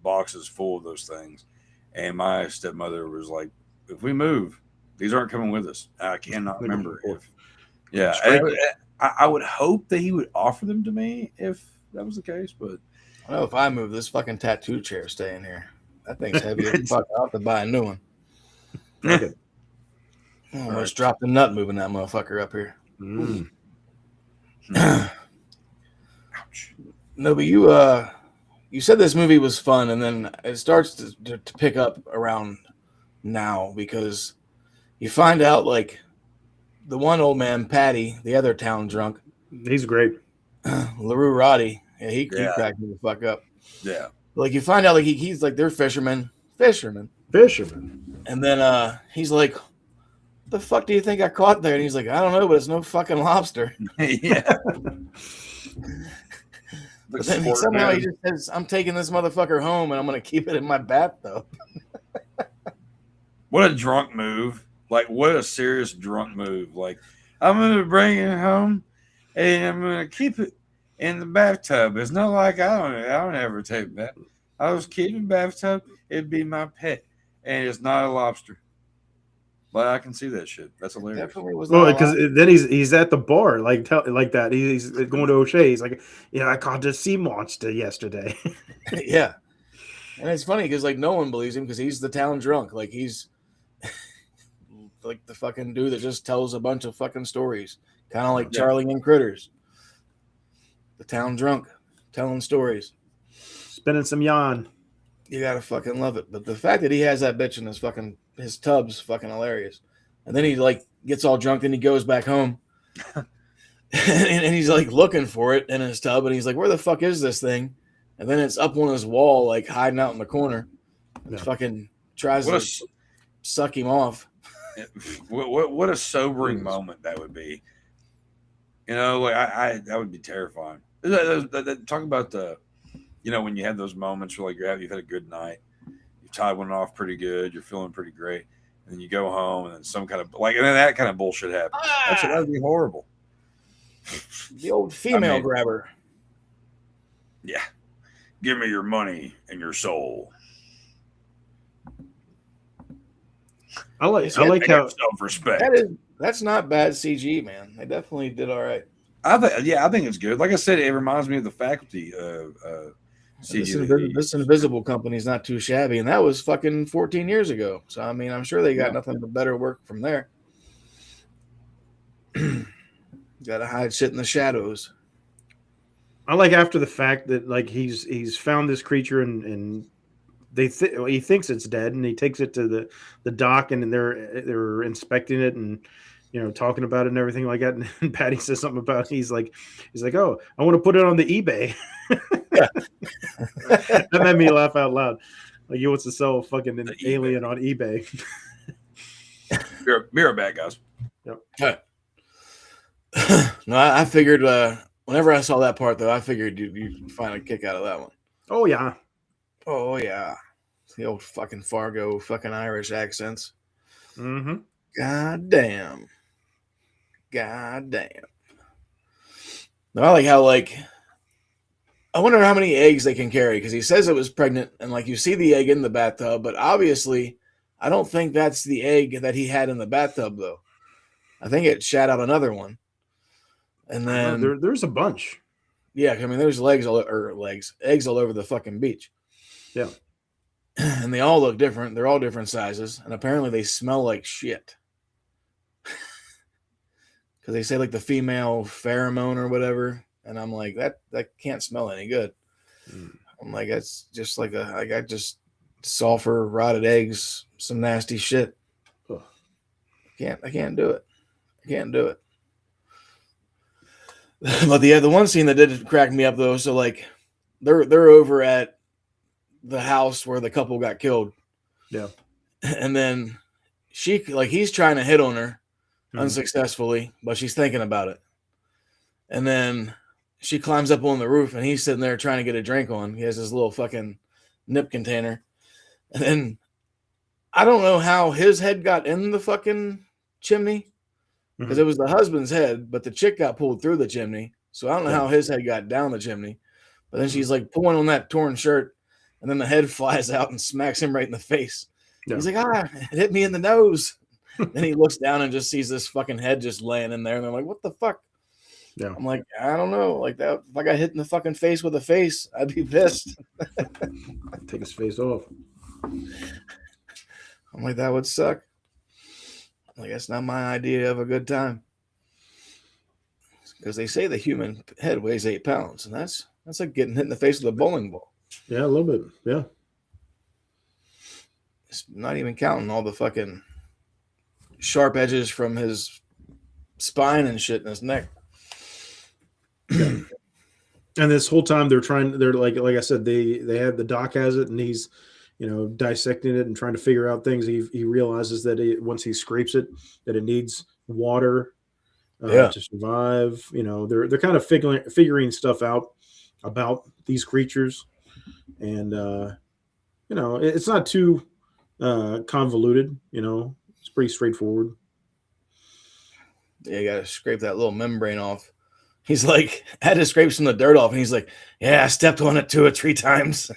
boxes full of those things, and my stepmother was like, "If we move, these aren't coming with us." I cannot remember if. Yeah, I would hope that he would offer them to me if that was the case, but I know if I move, this fucking tattoo chair staying here. That thing's heavy as fuck. I'll have to buy a new one. I almost dropped a nut moving that motherfucker up here. Ouch. No, but you said this movie was fun, and then it starts to pick up around now because you find out like the one old man, Patty, the other town drunk. He's great. LaRue Roddy. Yeah, he cracked me the fuck up. Yeah. Like you find out like he's like they're fishermen. And then he's like, the fuck do you think I caught there? And he's like, I don't know, but it's no fucking lobster. Yeah. But then somehow he just says, I'm taking this motherfucker home and I'm going to keep it in my bathtub. What a drunk move. Like, what a serious drunk move. Like, I'm going to bring it home and I'm going to keep it in the bathtub. It's not like I don't ever take that. I was keeping bathtub. It'd be my pet. And it's not a lobster. But I can see that shit. That's hilarious. Well, because then he's at the bar like that. He's going to O'Shea. He's like, I caught a sea monster yesterday. Yeah, and it's funny because like no one believes him because he's the town drunk. Like he's like the fucking dude that just tells a bunch of fucking stories, kind of like Charlie and Critters. The town drunk telling stories, spinning some yarn. You gotta fucking love it. But the fact that he has that bitch in his tub's fucking hilarious. And then he like gets all drunk and he goes back home. and he's like looking for it in his tub and he's like, where the fuck is this thing? And then it's up on his wall, like hiding out in the corner. And fucking tries to suck him off. What a sobering moment that would be. Like that would be terrifying. Talk about the when you have those moments where like you've had a good night, you've tied one off pretty good, you're feeling pretty great, and then you go home and then some kind of and then that kind of bullshit happens. That would be horrible. The old female grabber. Yeah. Give me your money and your soul. I like how self-respect. That's not bad CG, man. They definitely did all right. I think it's good. Like I said, it reminds me of the Faculty CG. This Invisible company is not too shabby, and that was fucking 14 years ago. So I mean, I'm sure they got nothing but better work from there. Got to hide shit in the shadows. I like after the fact that like he's found this creature and he thinks it's dead and he takes it to the dock and they're inspecting it and talking about it and everything like that. And Patty says something about he's like, oh, I want to put it on the eBay. That made me laugh out loud. Like he wants to sell a fucking alien on eBay. Be right back, guys. Yep. No, I figured whenever I saw that part though, I figured you'd find a kick out of that one. Oh yeah. Oh yeah. The old fucking Fargo fucking Irish accents. Mm-hmm. God damn. No, I like how I wonder how many eggs they can carry because he says it was pregnant and like you see the egg in the bathtub, but obviously I don't think that's the egg that he had in the bathtub though. I think it shat out another one. And then there's a bunch. Yeah, I mean there's eggs all over the fucking beach. Yeah. And they all look different. They're all different sizes, and apparently they smell like shit. Because they say like the female pheromone or whatever, and I'm like that can't smell any good. I'm like that's just like I got just sulfur, rotted eggs, some nasty shit. I can't do it. I can't do it. But the one scene that did crack me up though, so like they're over at the house where the couple got killed. Yeah. And then he's trying to hit on her unsuccessfully, but she's thinking about it. And then she climbs up on the roof and he's sitting there trying to get a drink on. He has his little fucking nip container. And then I don't know how his head got in the fucking chimney because it was the husband's head, but the chick got pulled through the chimney. So I don't know how his head got down the chimney. But then she's like pulling on that torn shirt. And then the head flies out and smacks him right in the face. Yeah. He's like, it hit me in the nose. Then he looks down and just sees this fucking head just laying in there. And they're like, what the fuck? Yeah. I'm like, I don't know. Like that, if I got hit in the fucking face with a face, I'd be pissed. I'd take his face off. I'm like, that would suck. Like, that's not my idea of a good time. Because they say the human head weighs 8 pounds. And that's like getting hit in the face with a bowling ball. Yeah, a little bit. Yeah. It's not even counting all the fucking sharp edges from his spine and shit in his neck. Yeah. And this whole time they're like I said, they have the doc has it and he's, dissecting it and trying to figure out things. He realizes that once he scrapes it, that it needs water to survive. They're kind of figuring stuff out about these creatures. And, it's not too convoluted, it's pretty straightforward. Yeah, you got to scrape that little membrane off. He's like, I had to scrape some of the dirt off. And he's like, yeah, I stepped on it 2 or 3 times.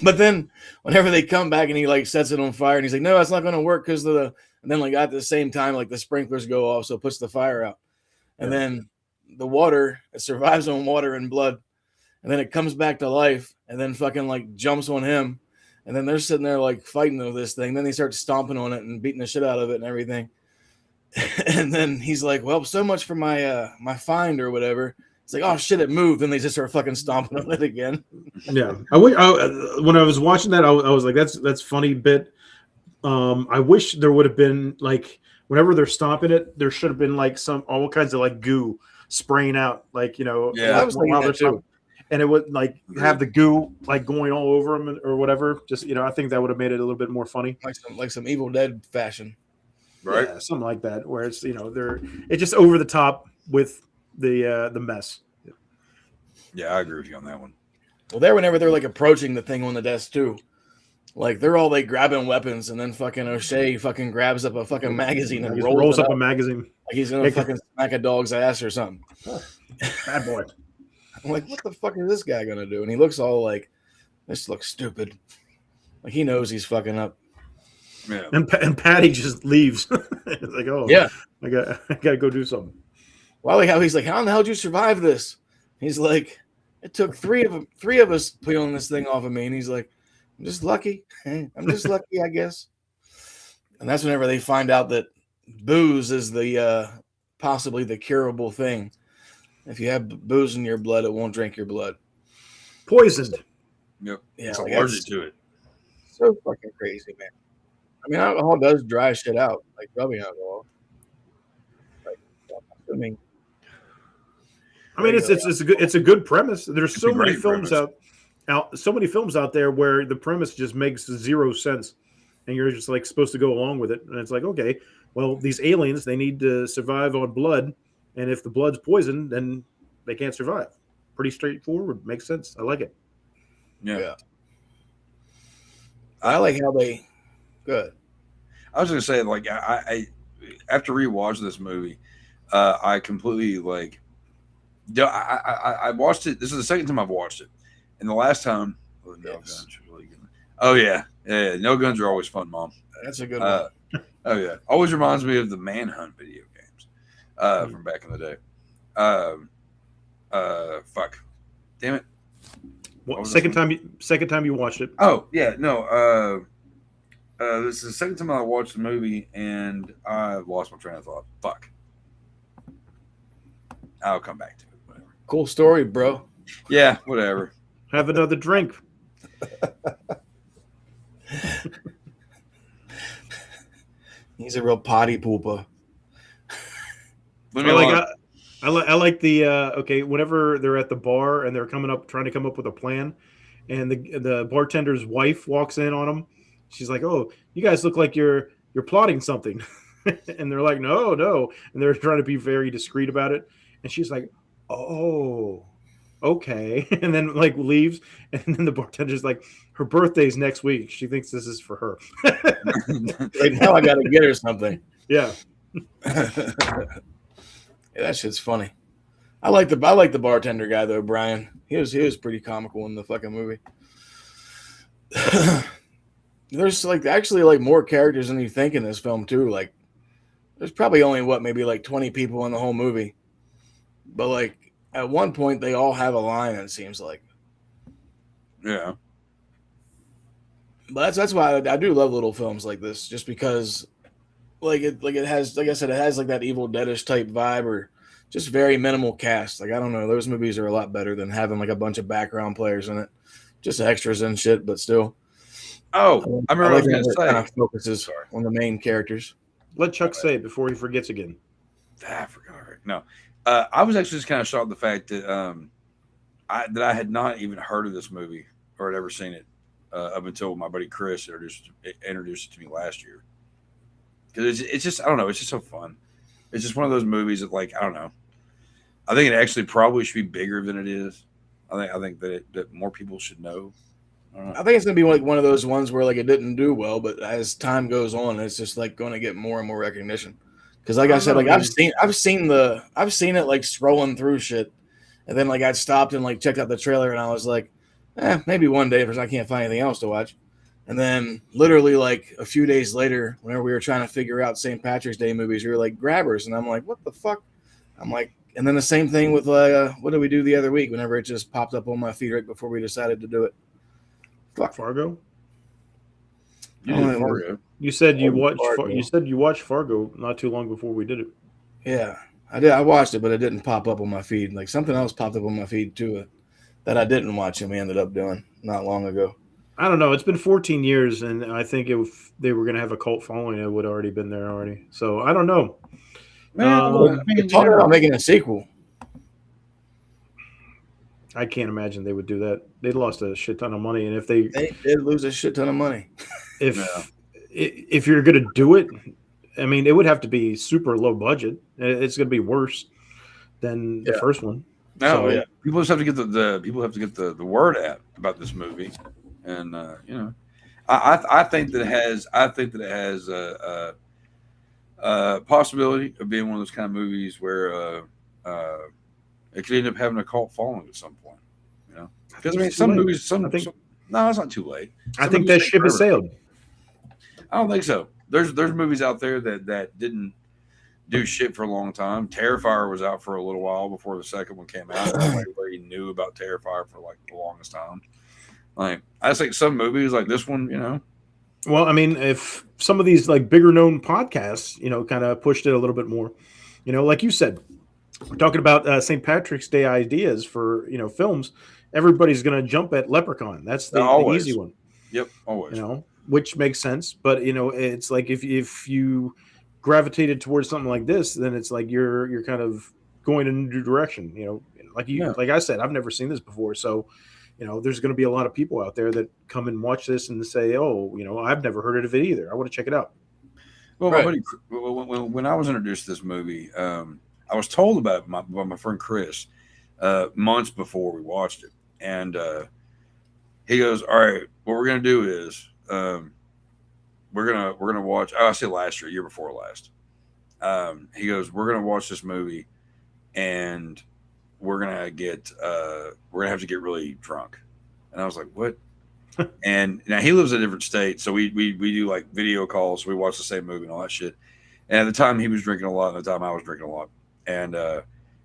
But then whenever they come back and he like sets it on fire and he's like, no, it's not going to work because and then like at the same time, like the sprinklers go off. So it puts the fire out. And then the water, it survives on water and blood. And then it comes back to life and then fucking like jumps on him. And then they're sitting there like fighting over this thing. Then they start stomping on it and beating the shit out of it and everything. And then he's like, well, so much for my my find or whatever. It's like, oh shit, it moved. And they just start fucking stomping on it again. Yeah. When I was watching that, I was like, that's funny bit. I wish there would have been like, whenever they're stomping it, there should have been like all kinds of like goo spraying out, like, I was thinking that too. And it would like have the goo like going all over them or whatever. Just, I think that would have made it a little bit more funny. Like some Evil Dead fashion. Right. Yeah, something like that, where it's, it's just over the top with the mess. Yeah, I agree with you on that one. Well, whenever they're like approaching the thing on the desk too, like they're all like grabbing weapons, and then fucking O'Shea fucking grabs up a fucking magazine and rolls up a magazine like he's gonna fucking smack a dog's ass or something. Bad boy. I'm like, what the fuck is this guy gonna do? And he looks all like, this looks stupid. Like he knows he's fucking up. Yeah. And Patty just leaves. It's like, oh yeah, I gotta go do something. Well, like how he's like, how in the hell did you survive this? He's like, it took three of us peeling this thing off of me, and he's like, I'm just lucky. I'm just lucky, I guess. And that's whenever they find out that booze is the possibly the curable thing. If you have booze in your blood, it won't drink your blood. Poisoned. Yep. Yeah, it's allergic to it. So fucking crazy, man. I mean, alcohol does dry shit out, like rubbing alcohol. Like, I mean, it's a good premise. There's so many films out there where the premise just makes 0 sense, and you're just like supposed to go along with it. And it's like, okay, well, these aliens, they need to survive on blood, and if the blood's poisoned, then they can't survive. Pretty straightforward. Makes sense. I like it. Yeah. I like how they. Good. I was going to say, like, I after rewatching this movie, I completely like. I watched it. This is the second time I've watched it, and the last time, no guns. Really good. Oh yeah, no guns are always fun, Mom. That's a good one. Oh yeah, always reminds me of the Manhunt video games from back in the day. Fuck, damn it. Second time you watched it. Oh yeah, no. This is the second time I watched the movie, and I lost my train of thought. Fuck. I'll come back to it. Whatever. Cool story, bro. Yeah, whatever. Have another drink. He's a real potty pooper. I like the okay. Whenever they're at the bar and they're trying to come up with a plan, and the bartender's wife walks in on them, she's like, "Oh, you guys look like you're plotting something," and they're like, "No," and they're trying to be very discreet about it, and she's like, "Oh, okay," and then like leaves, and then the bartender's like, "Her birthday's next week. She thinks this is for her." Right now, I got to get her something. Yeah. Yeah, that shit's funny. I like the bartender guy though, Brian. He was pretty comical in the fucking movie. There's actually more characters than you think in this film too. Like, there's probably only maybe 20 people in the whole movie, but at one point they all have a line. It seems like. Yeah. But that's why I do love little films like this, just because. It has, like I said, it has that Evil Deadish type vibe, or just very minimal cast. I don't know, those movies are a lot better than having a bunch of background players in it, just extras and shit. But still, oh, I remember what I was going to say. Kind of focuses on the main characters. Let Chuck say it before he forgets again. I forgot. No, I was actually just kind of shocked at the fact that I had not even heard of this movie or had ever seen it up until my buddy Chris introduced it to me last year. Because it's just, I don't know, it's just so fun. It's just one of those movies that, I don't know. I think it actually probably should be bigger than it is. I think that more people should know. I think it's gonna be one of those ones where it didn't do well, but as time goes on, it's just going to get more and more recognition. Because I said, I've seen it scrolling through shit, and then I stopped and checked out the trailer, and I was like, maybe one day because I can't find anything else to watch. And then literally a few days later, whenever we were trying to figure out St. Patrick's Day movies, we were like, grabbers. And I'm like, what the fuck? I'm like, and then the same thing with what did we do the other week whenever it just popped up on my feed right before we decided to do it? Fuck. Fargo? Fargo. You said you watched Fargo not too long before we did it. Yeah, I did. I watched it, but it didn't pop up on my feed. Something else popped up on my feed too that I didn't watch and we ended up doing not long ago. I don't know. It's been 14 years, and I think if they were going to have a cult following, it would have already been there already. So I don't know. They're talking about making a sequel. I can't imagine they would do that. They lost a shit ton of money, and if they did lose a shit ton of money, if you're going to do it, I mean, it would have to be super low budget. It's going to be worse than the first one. No, so, people just have to get the word out about this movie. And I think that it has a possibility of being one of those kind of movies where it could end up having a cult following at some point. Because some movies, no, it's not too late. I think that ship has sailed. I don't think so. There's movies out there that didn't do shit for a long time. Terrifier was out for a little while before the second one came out. Everybody knew about Terrifier for the longest time. I think some movies like this one, Well, I mean, if some of these bigger known podcasts, kind of pushed it a little bit more, like you said, we're talking about St. Patrick's Day ideas for films. Everybody's going to jump at Leprechaun. That's the easy one. Yep, always. Which makes sense. But it's if you gravitated towards something like this, then it's you're kind of going in a new direction. Like I said, I've never seen this before, so. There's going to be a lot of people out there that come and watch this and say, "Oh, I've never heard of it either. I want to check it out." Well, when I was introduced to this movie, I was told about it by my friend Chris months before we watched it, and he goes, "All right, what we're going to do is we're gonna watch." Oh, I said last year before last. he goes, "We're gonna watch this movie, and we're gonna have to get really drunk." And I was like, "What?" And now he lives in a different state, so we do like video calls. So we watch the same movie and all that shit. And at the time, he was drinking a lot, and at the time, I was drinking a lot. And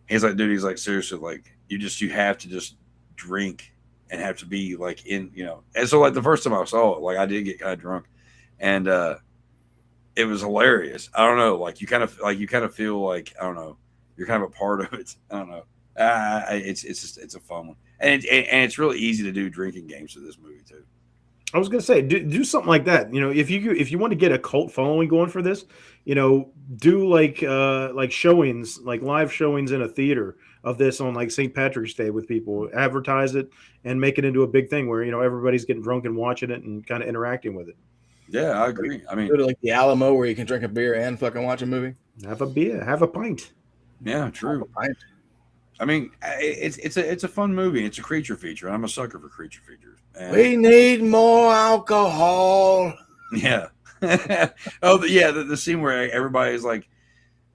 he's like, "Dude," he's like, "Seriously, like you have to just drink and have to be like in, you know." And so like the first time I saw it, like I did get kind of drunk, and it was hilarious. I don't know, like you kind of feel like, I don't know, you're kind of a part of it. I don't know. It's a fun one, and it's really easy to do drinking games to this movie too. I was gonna say, do something like that. You know, if you want to get a cult following going for this, you know, do like showings, like live showings in a theater of this on like St. Patrick's Day with people. Advertise it and make it into a big thing where, you know, everybody's getting drunk and watching it and kind of interacting with it. Yeah, I agree. I mean, go to like the Alamo where you can drink a beer and fucking watch a movie. Have a beer, have a pint. Yeah, true. Pint. I mean, it's a fun movie. It's a creature feature. I'm a sucker for creature features. And We need more alcohol. yeah. The scene where everybody's like,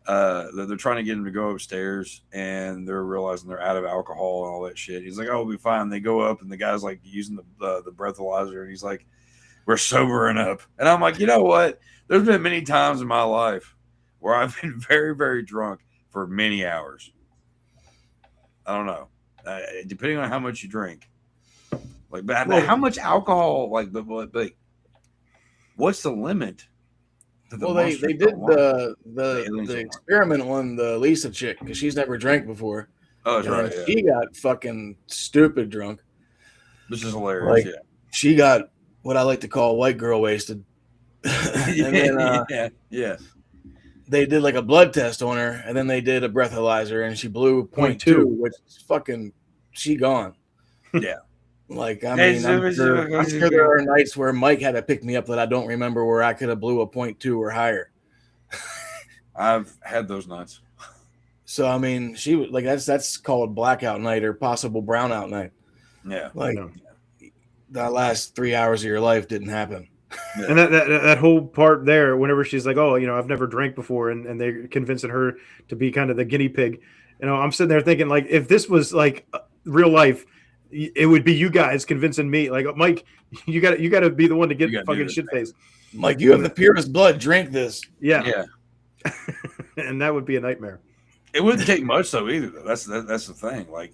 they're trying to get him to go upstairs, and they're realizing they're out of alcohol and all that shit. He's like, "Oh, we'll be fine." They go up, and the guy's like using the breathalyzer, and he's like, "We're sobering up." And I'm like, you know what? There's been many times in my life where I've been very, very drunk for many hours. I don't know, depending on how much you drink. Like, but how much alcohol? Like, but what's the limit? Well, they did the experiment on the Lisa chick because she's never drank before. Oh, that's right. Yeah. She got fucking stupid drunk. Which is hilarious. Like, she got what I like to call white girl wasted. And then, yeah. They did like a blood test on her, and then they did a breathalyzer, and she blew 0.2, which is fucking, she gone. Yeah. Like, I mean, I'm sure there are nights where Mike had to pick me up that I don't remember where I could have blew a 0.2 or higher. I've had those nights. So, I mean, she was like, that's called blackout night or possible brownout night. Yeah. Like, that last 3 hours of your life didn't happen. Yeah. And that whole part there, whenever she's like, "Oh, you know, I've never drank before," and they're convincing her to be kind of the guinea pig. You know, I'm sitting there thinking, like, if this was like real life, it would be you guys convincing me. Like, Mike, you got to be the one to get fucking shit faced. Mike, you have the purest blood. Drink this. Yeah. And that would be a nightmare. It wouldn't take much though either. Though. That's the thing. Like,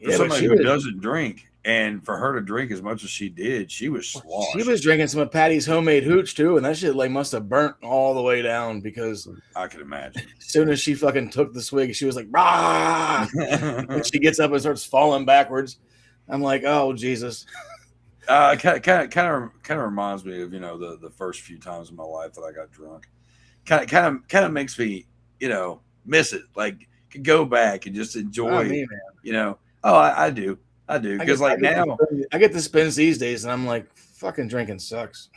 for somebody who doesn't drink. And for her to drink as much as she did, she was sloshed. She was drinking some of Patty's homemade hooch too, and that shit like must have burnt all the way down because I could imagine. As soon as she fucking took the swig, she was like, "Rah!" And she gets up and starts falling backwards. I'm like, "Oh Jesus!" Kind of reminds me of, you know, the first few times in my life that I got drunk. Kind of makes me, you know, miss it. Like, could go back and just enjoy. You know, I do. Because like now I get the spins these days, and I'm like, fucking drinking sucks.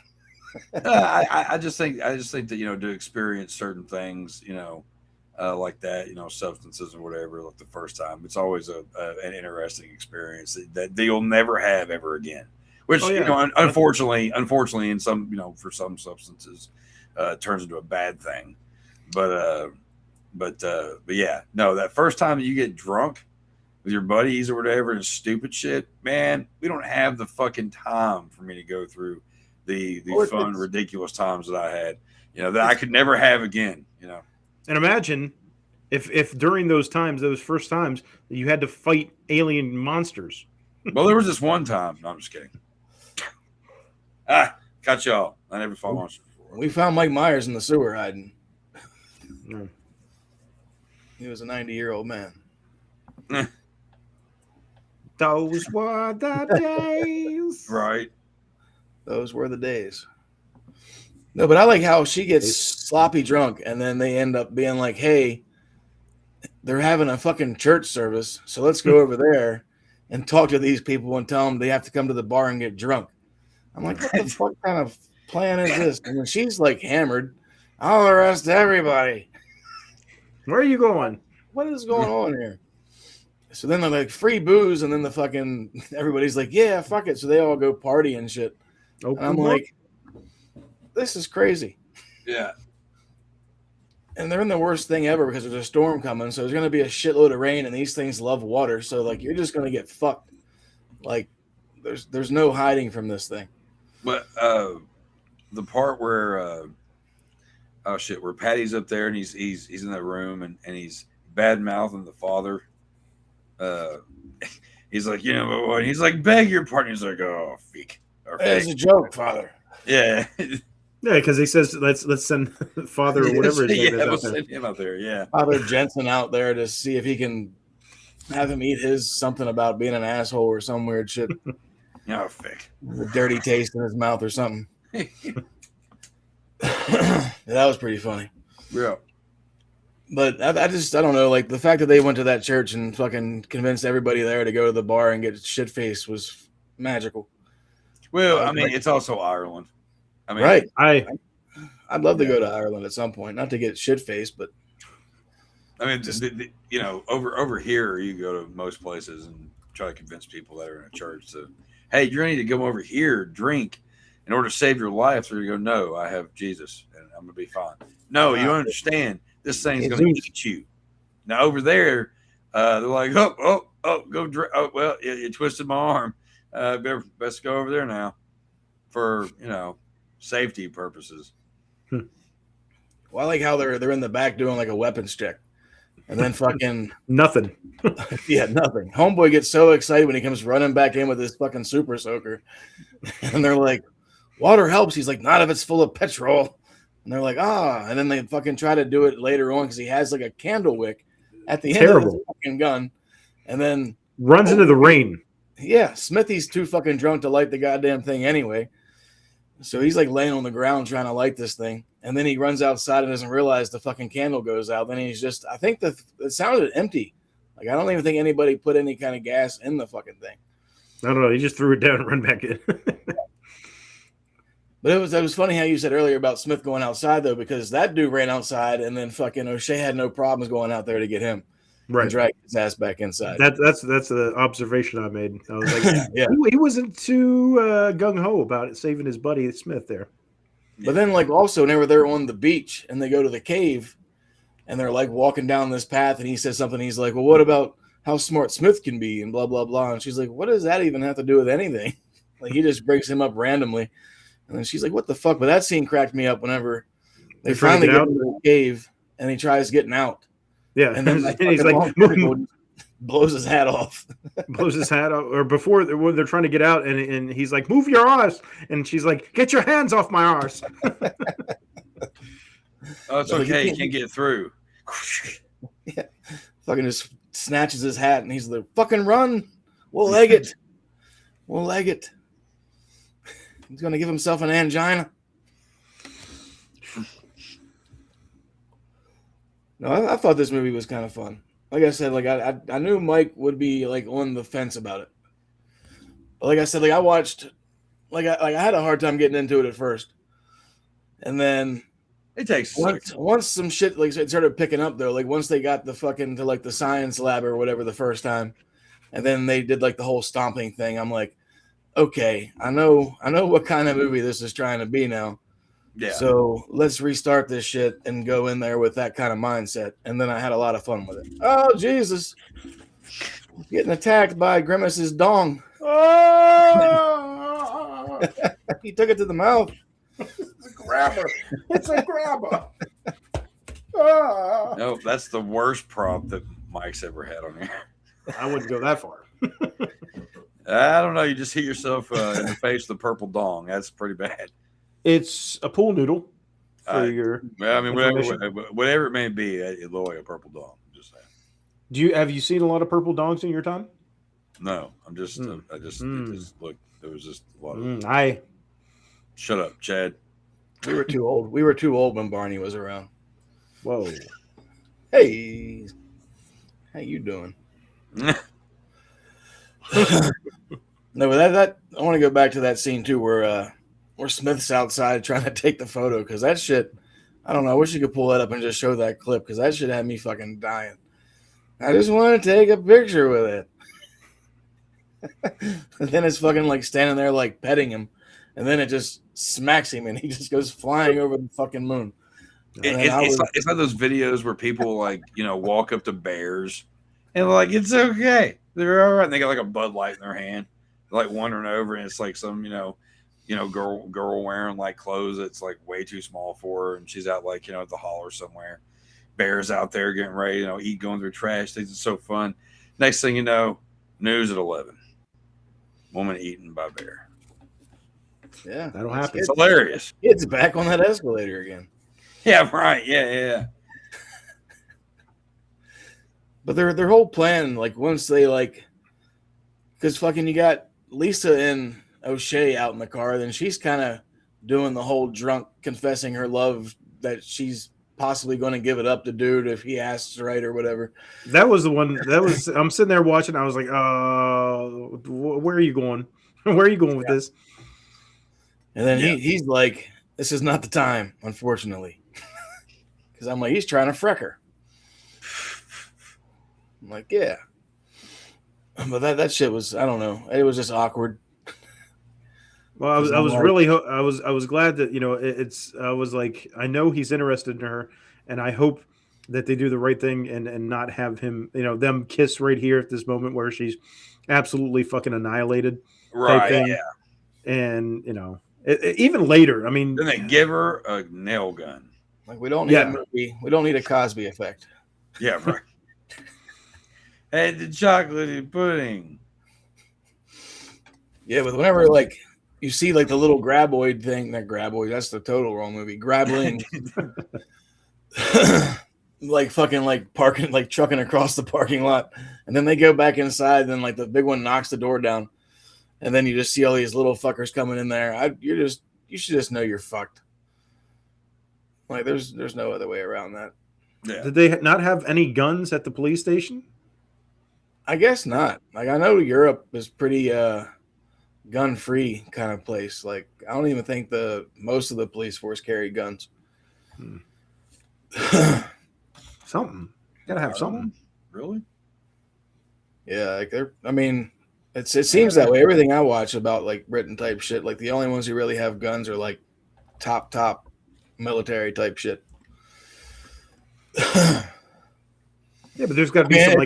I just think that, you know, to experience certain things, you know, like that, you know, substances or whatever, like the first time, it's always an interesting experience that you'll never have ever again. Which, you know, unfortunately, in some, you know, for some substances, turns into a bad thing. But yeah, no, that first time you get drunk with your buddies or whatever and stupid shit, man, we don't have the fucking time for me to go through the fun, ridiculous times that I had, you know, that I could never have again, you know. And imagine if during those times, those first times, you had to fight alien monsters. Well, there was this one time. No, I'm just kidding. Cut y'all. I never fought monsters before. We found Mike Myers in the sewer hiding. He was a 90-year-old man. Those were the days. Right. Those were the days. No, but I like how she gets sloppy drunk, and then they end up being like, hey, they're having a fucking church service, so let's go over there and talk to these people and tell them they have to come to the bar and get drunk. I'm like, what the fuck kind of plan is this? And when she's like hammered, I'll arrest everybody. Where are you going? What is going on here? So then they're like, free booze, and then the fucking everybody's like, yeah, fuck it. So they all go party and shit. And I'm like, this is crazy. Yeah. And they're in the worst thing ever because there's a storm coming, so there's going to be a shitload of rain, and these things love water, so like you're just going to get fucked. Like there's no hiding from this thing. But the part where where Patty's up there and he's in that room and he's bad mouthing the father. He's like, and he's like, beg your pardon. He's like, oh, feek. It's a joke, father. Yeah. Yeah, because he says let's send father or whatever his name is we'll out there. send him out there. Yeah. Father Jensen out there to see if he can have him eat his something about being an asshole or some weird shit. Oh, feek. A dirty taste in his mouth or something. That was pretty funny. Yeah. But I don't know. Like the fact that they went to that church and fucking convinced everybody there to go to the bar and get shit faced was magical. Well, I mean, it's also Ireland. I mean, Right. I I'd love to go to Ireland at some point, not to get shit faced, but I mean, just, over here, you go to most places and try to convince people that are in a church to, hey, you're going to need to come over here, drink in order to save your life. So you go, no, I have Jesus and I'm going to be fine. No, you don't understand. This thing's going to eat you. Now over there, they're like, go drink. Oh, well, you twisted my arm. Best go over there now for, safety purposes. Well, I like how they're in the back doing like a weapons check. And then fucking nothing. Yeah, nothing. Homeboy gets so excited when he comes running back in with his fucking super soaker. And they're like, water helps. He's like, not if it's full of petrol. And they're like, and then they fucking try to do it later on because he has like a candle wick at the end of the fucking gun. And then runs into the rain. Yeah, Smithy's too fucking drunk to light the goddamn thing anyway. So he's like laying on the ground trying to light this thing. And then he runs outside and doesn't realize the fucking candle goes out. Then he's just, I think it sounded empty. Like, I don't even think anybody put any kind of gas in the fucking thing. I don't know. He just threw it down and ran back in. But it was funny how you said earlier about Smith going outside, though, because that dude ran outside and then fucking O'Shea had no problems going out there to get him. Right. And drag his ass back inside. That's the observation I made. I was like, yeah. He wasn't too gung-ho about it, saving his buddy Smith there. But then, like, also, whenever they're on the beach and they go to the cave and they're, like, walking down this path and he says something, he's like, well, what about how smart Smith can be and blah, blah, blah. And she's like, what does that even have to do with anything? Like, he just brings him up randomly. And then she's like, what the fuck? But that scene cracked me up whenever they finally get into the cave and he tries getting out. Yeah. And then he's like, blows his hat off. Blows his hat off. Or before they're trying to get out and he's like, move your arse. And she's like, get your hands off my arse. Oh, it's okay. You can't get through. Yeah. Fucking just snatches his hat and he's like, fucking run. We'll leg it. We'll leg it. He's going to give himself an angina. No, I thought this movie was kind of fun. Like I said, like I knew Mike would be like on the fence about it. But like I said, like I watched, like I had a hard time getting into it at first, and then it takes once some shit like it started picking up though. Like once they got the fucking to like the science lab or whatever the first time, and then they did like the whole stomping thing. I'm like, okay, I know what kind of movie this is trying to be now. Yeah. So let's restart this shit and go in there with that kind of mindset. And then I had a lot of fun with it. Oh, Jesus. Getting attacked by Grimace's dong. Oh! He took it to the mouth. It's a grabber. It's a grabber. No, that's the worst prop that Mike's ever had on here. I wouldn't go that far. I don't know. You just hit yourself in the face with the purple dong. That's pretty bad. It's a pool noodle for your. Well, I mean, whatever it may be, it look like a purple dong. Just saying. Have you seen a lot of purple dongs in your time? No, I'm just. I just look. There was just a lot of. Shut up, Chad. We were too old. We were too old when Barney was around. Whoa. Hey, how you doing? No, but that I want to go back to that scene too, where Smith's outside trying to take the photo, because that shit, I don't know. I wish you could pull that up and just show that clip, because that shit had me fucking dying. I just want to take a picture with it. And then it's fucking like standing there like petting him, and then it just smacks him and he just goes flying over the fucking moon. It's like those videos where people like walk up to bears and like it's okay, they're all right, and they got like a Bud Light in their hand, they're like wandering over, and it's like some girl wearing like clothes that's like way too small for her, and she's out like at the holler somewhere. Bears out there getting ready, eat, going through trash. Things are so fun. Next thing you know, news at 11. Woman eaten by bear. Yeah, that'll happen. It's hilarious. It's back on that escalator again. Yeah, right. Yeah. But their whole plan, like once they because fucking you got Lisa and O'Shea out in the car, then she's kind of doing the whole drunk confessing her love that she's possibly going to give it up to dude if he asks right or whatever. That was the one. I'm sitting there watching. I was like, where are you going? Where are you going with this? And then he's like, this is not the time, unfortunately. Because I'm like, he's trying to freck her. I'm like, yeah. But that shit was, I don't know. It was just awkward. Well, I was glad that, I was like, I know he's interested in her, and I hope that they do the right thing and not have him, them kiss right here at this moment where she's absolutely fucking annihilated. Right. Thing. Yeah. And, even later, I mean. Then they give her a nail gun. Like, we don't need a movie. We don't need a Cosby effect. Yeah, right. Hey, the chocolatey pudding. Yeah, but whenever, you see, the little graboid thing, not graboid, that's the total wrong movie. Grabbling. Parking, trucking across the parking lot. And then they go back inside, and then, the big one knocks the door down. And then you just see all these little fuckers coming in there. You should just know you're fucked. There's no other way around that. Yeah. Did they not have any guns at the police station? I guess not. I know Europe is pretty gun-free kind of place. I don't even think most of the police force carry guns. Something. Gotta have something. Really? Yeah, it seems that way. Everything I watch about Britain type shit, the only ones who really have guns are top military type shit. Yeah, but there's got to be some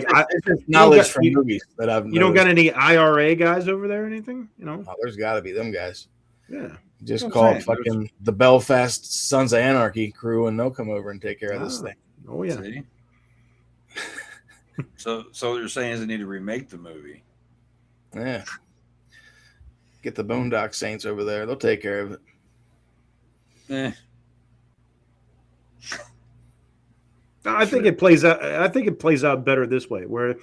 knowledge from movies that I've. You don't got any IRA guys over there or anything? Oh, there's got to be them guys. Yeah, just call fucking the Belfast Sons of Anarchy crew, and they'll come over and take care of this thing. Oh yeah. So what you're saying is they need to remake the movie. Yeah. Get the Boondock Saints over there; they'll take care of it. I think it plays out. I think it plays out better this way, where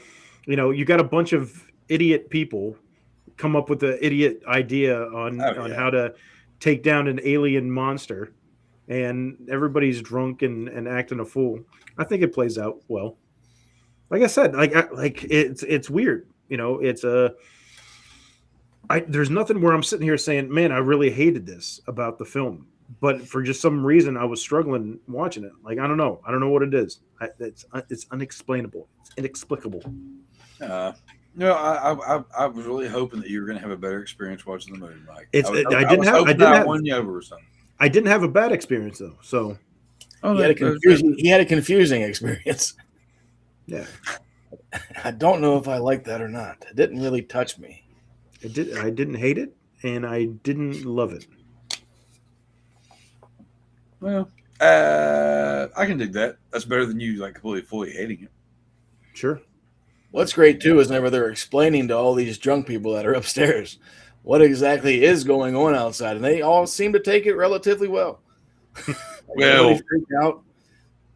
you got a bunch of idiot people come up with an idiot idea on how to take down an alien monster, and everybody's drunk and acting a fool. I think it plays out well. Like I said, it's weird. There's nothing where I'm sitting here saying, man, I really hated this about the film. But for just some reason, I was struggling watching it. I don't know. I don't know what it is. It's unexplainable. It's inexplicable. I was really hoping that you were going to have a better experience watching the movie, Mike. I didn't have a bad experience though. So he had a confusing experience. Yeah, I don't know if I like that or not. It didn't really touch me. I didn't hate it, and I didn't love it. Well, I can dig that. That's better than you completely fully hating it. Sure. What's great too is whenever they're explaining to all these drunk people that are upstairs what exactly is going on outside, and they all seem to take it relatively well. Well, freaked out,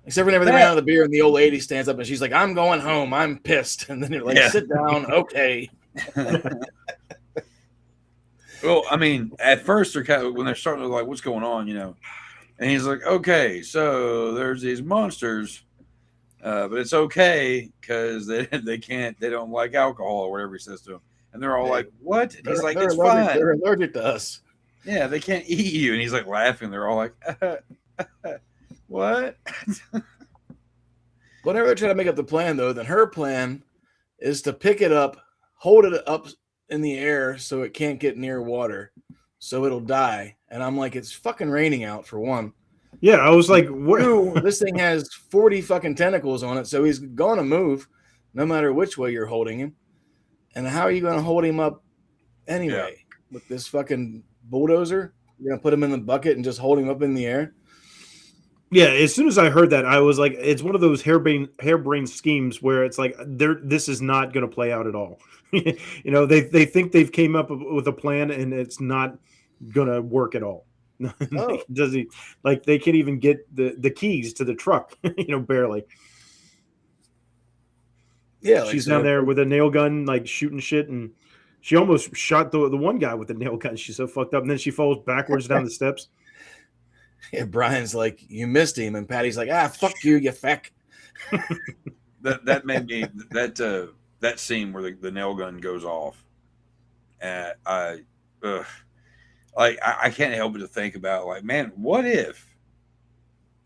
except whenever they ran out of the beer and the old lady stands up and she's like, "I'm going home. I'm pissed," and then you're like, "Sit down, okay." Well, I mean, at first when they're starting to what's going on, and he's like, okay, so there's these monsters, but it's okay because they don't like alcohol or whatever he says to them. And they're all like, what? And he's like, it's fine. They're allergic to us. Yeah, they can't eat you. And he's laughing. They're all like, what? Whenever they're trying to make up the plan, though, then her plan is to pick it up, hold it up in the air so it can't get near water, so it'll die. And I'm like, it's fucking raining out for one. Yeah, I was like, what? Two, this thing has 40 fucking tentacles on it, so he's going to move no matter which way you're holding him. And how are you going to hold him up anyway with this fucking bulldozer? You're going to put him in the bucket and just hold him up in the air? Yeah, as soon as I heard that, I was like, it's one of those harebrained schemes where it's like, this is not going to play out at all. You know, they think they've came up with a plan and it's not going to work at all. Oh. Does he? Like they can't even get the keys to the truck, you know, barely. Yeah, She's down there with a nail gun, like shooting shit, and she almost shot the one guy with the nail gun. She's so fucked up, and then she falls backwards down the steps. Yeah, Brian's like, you missed him, and Patty's like, fuck you, you feck. that made me that scene where the nail gun goes off. I can't help but to think about, like, man, what if,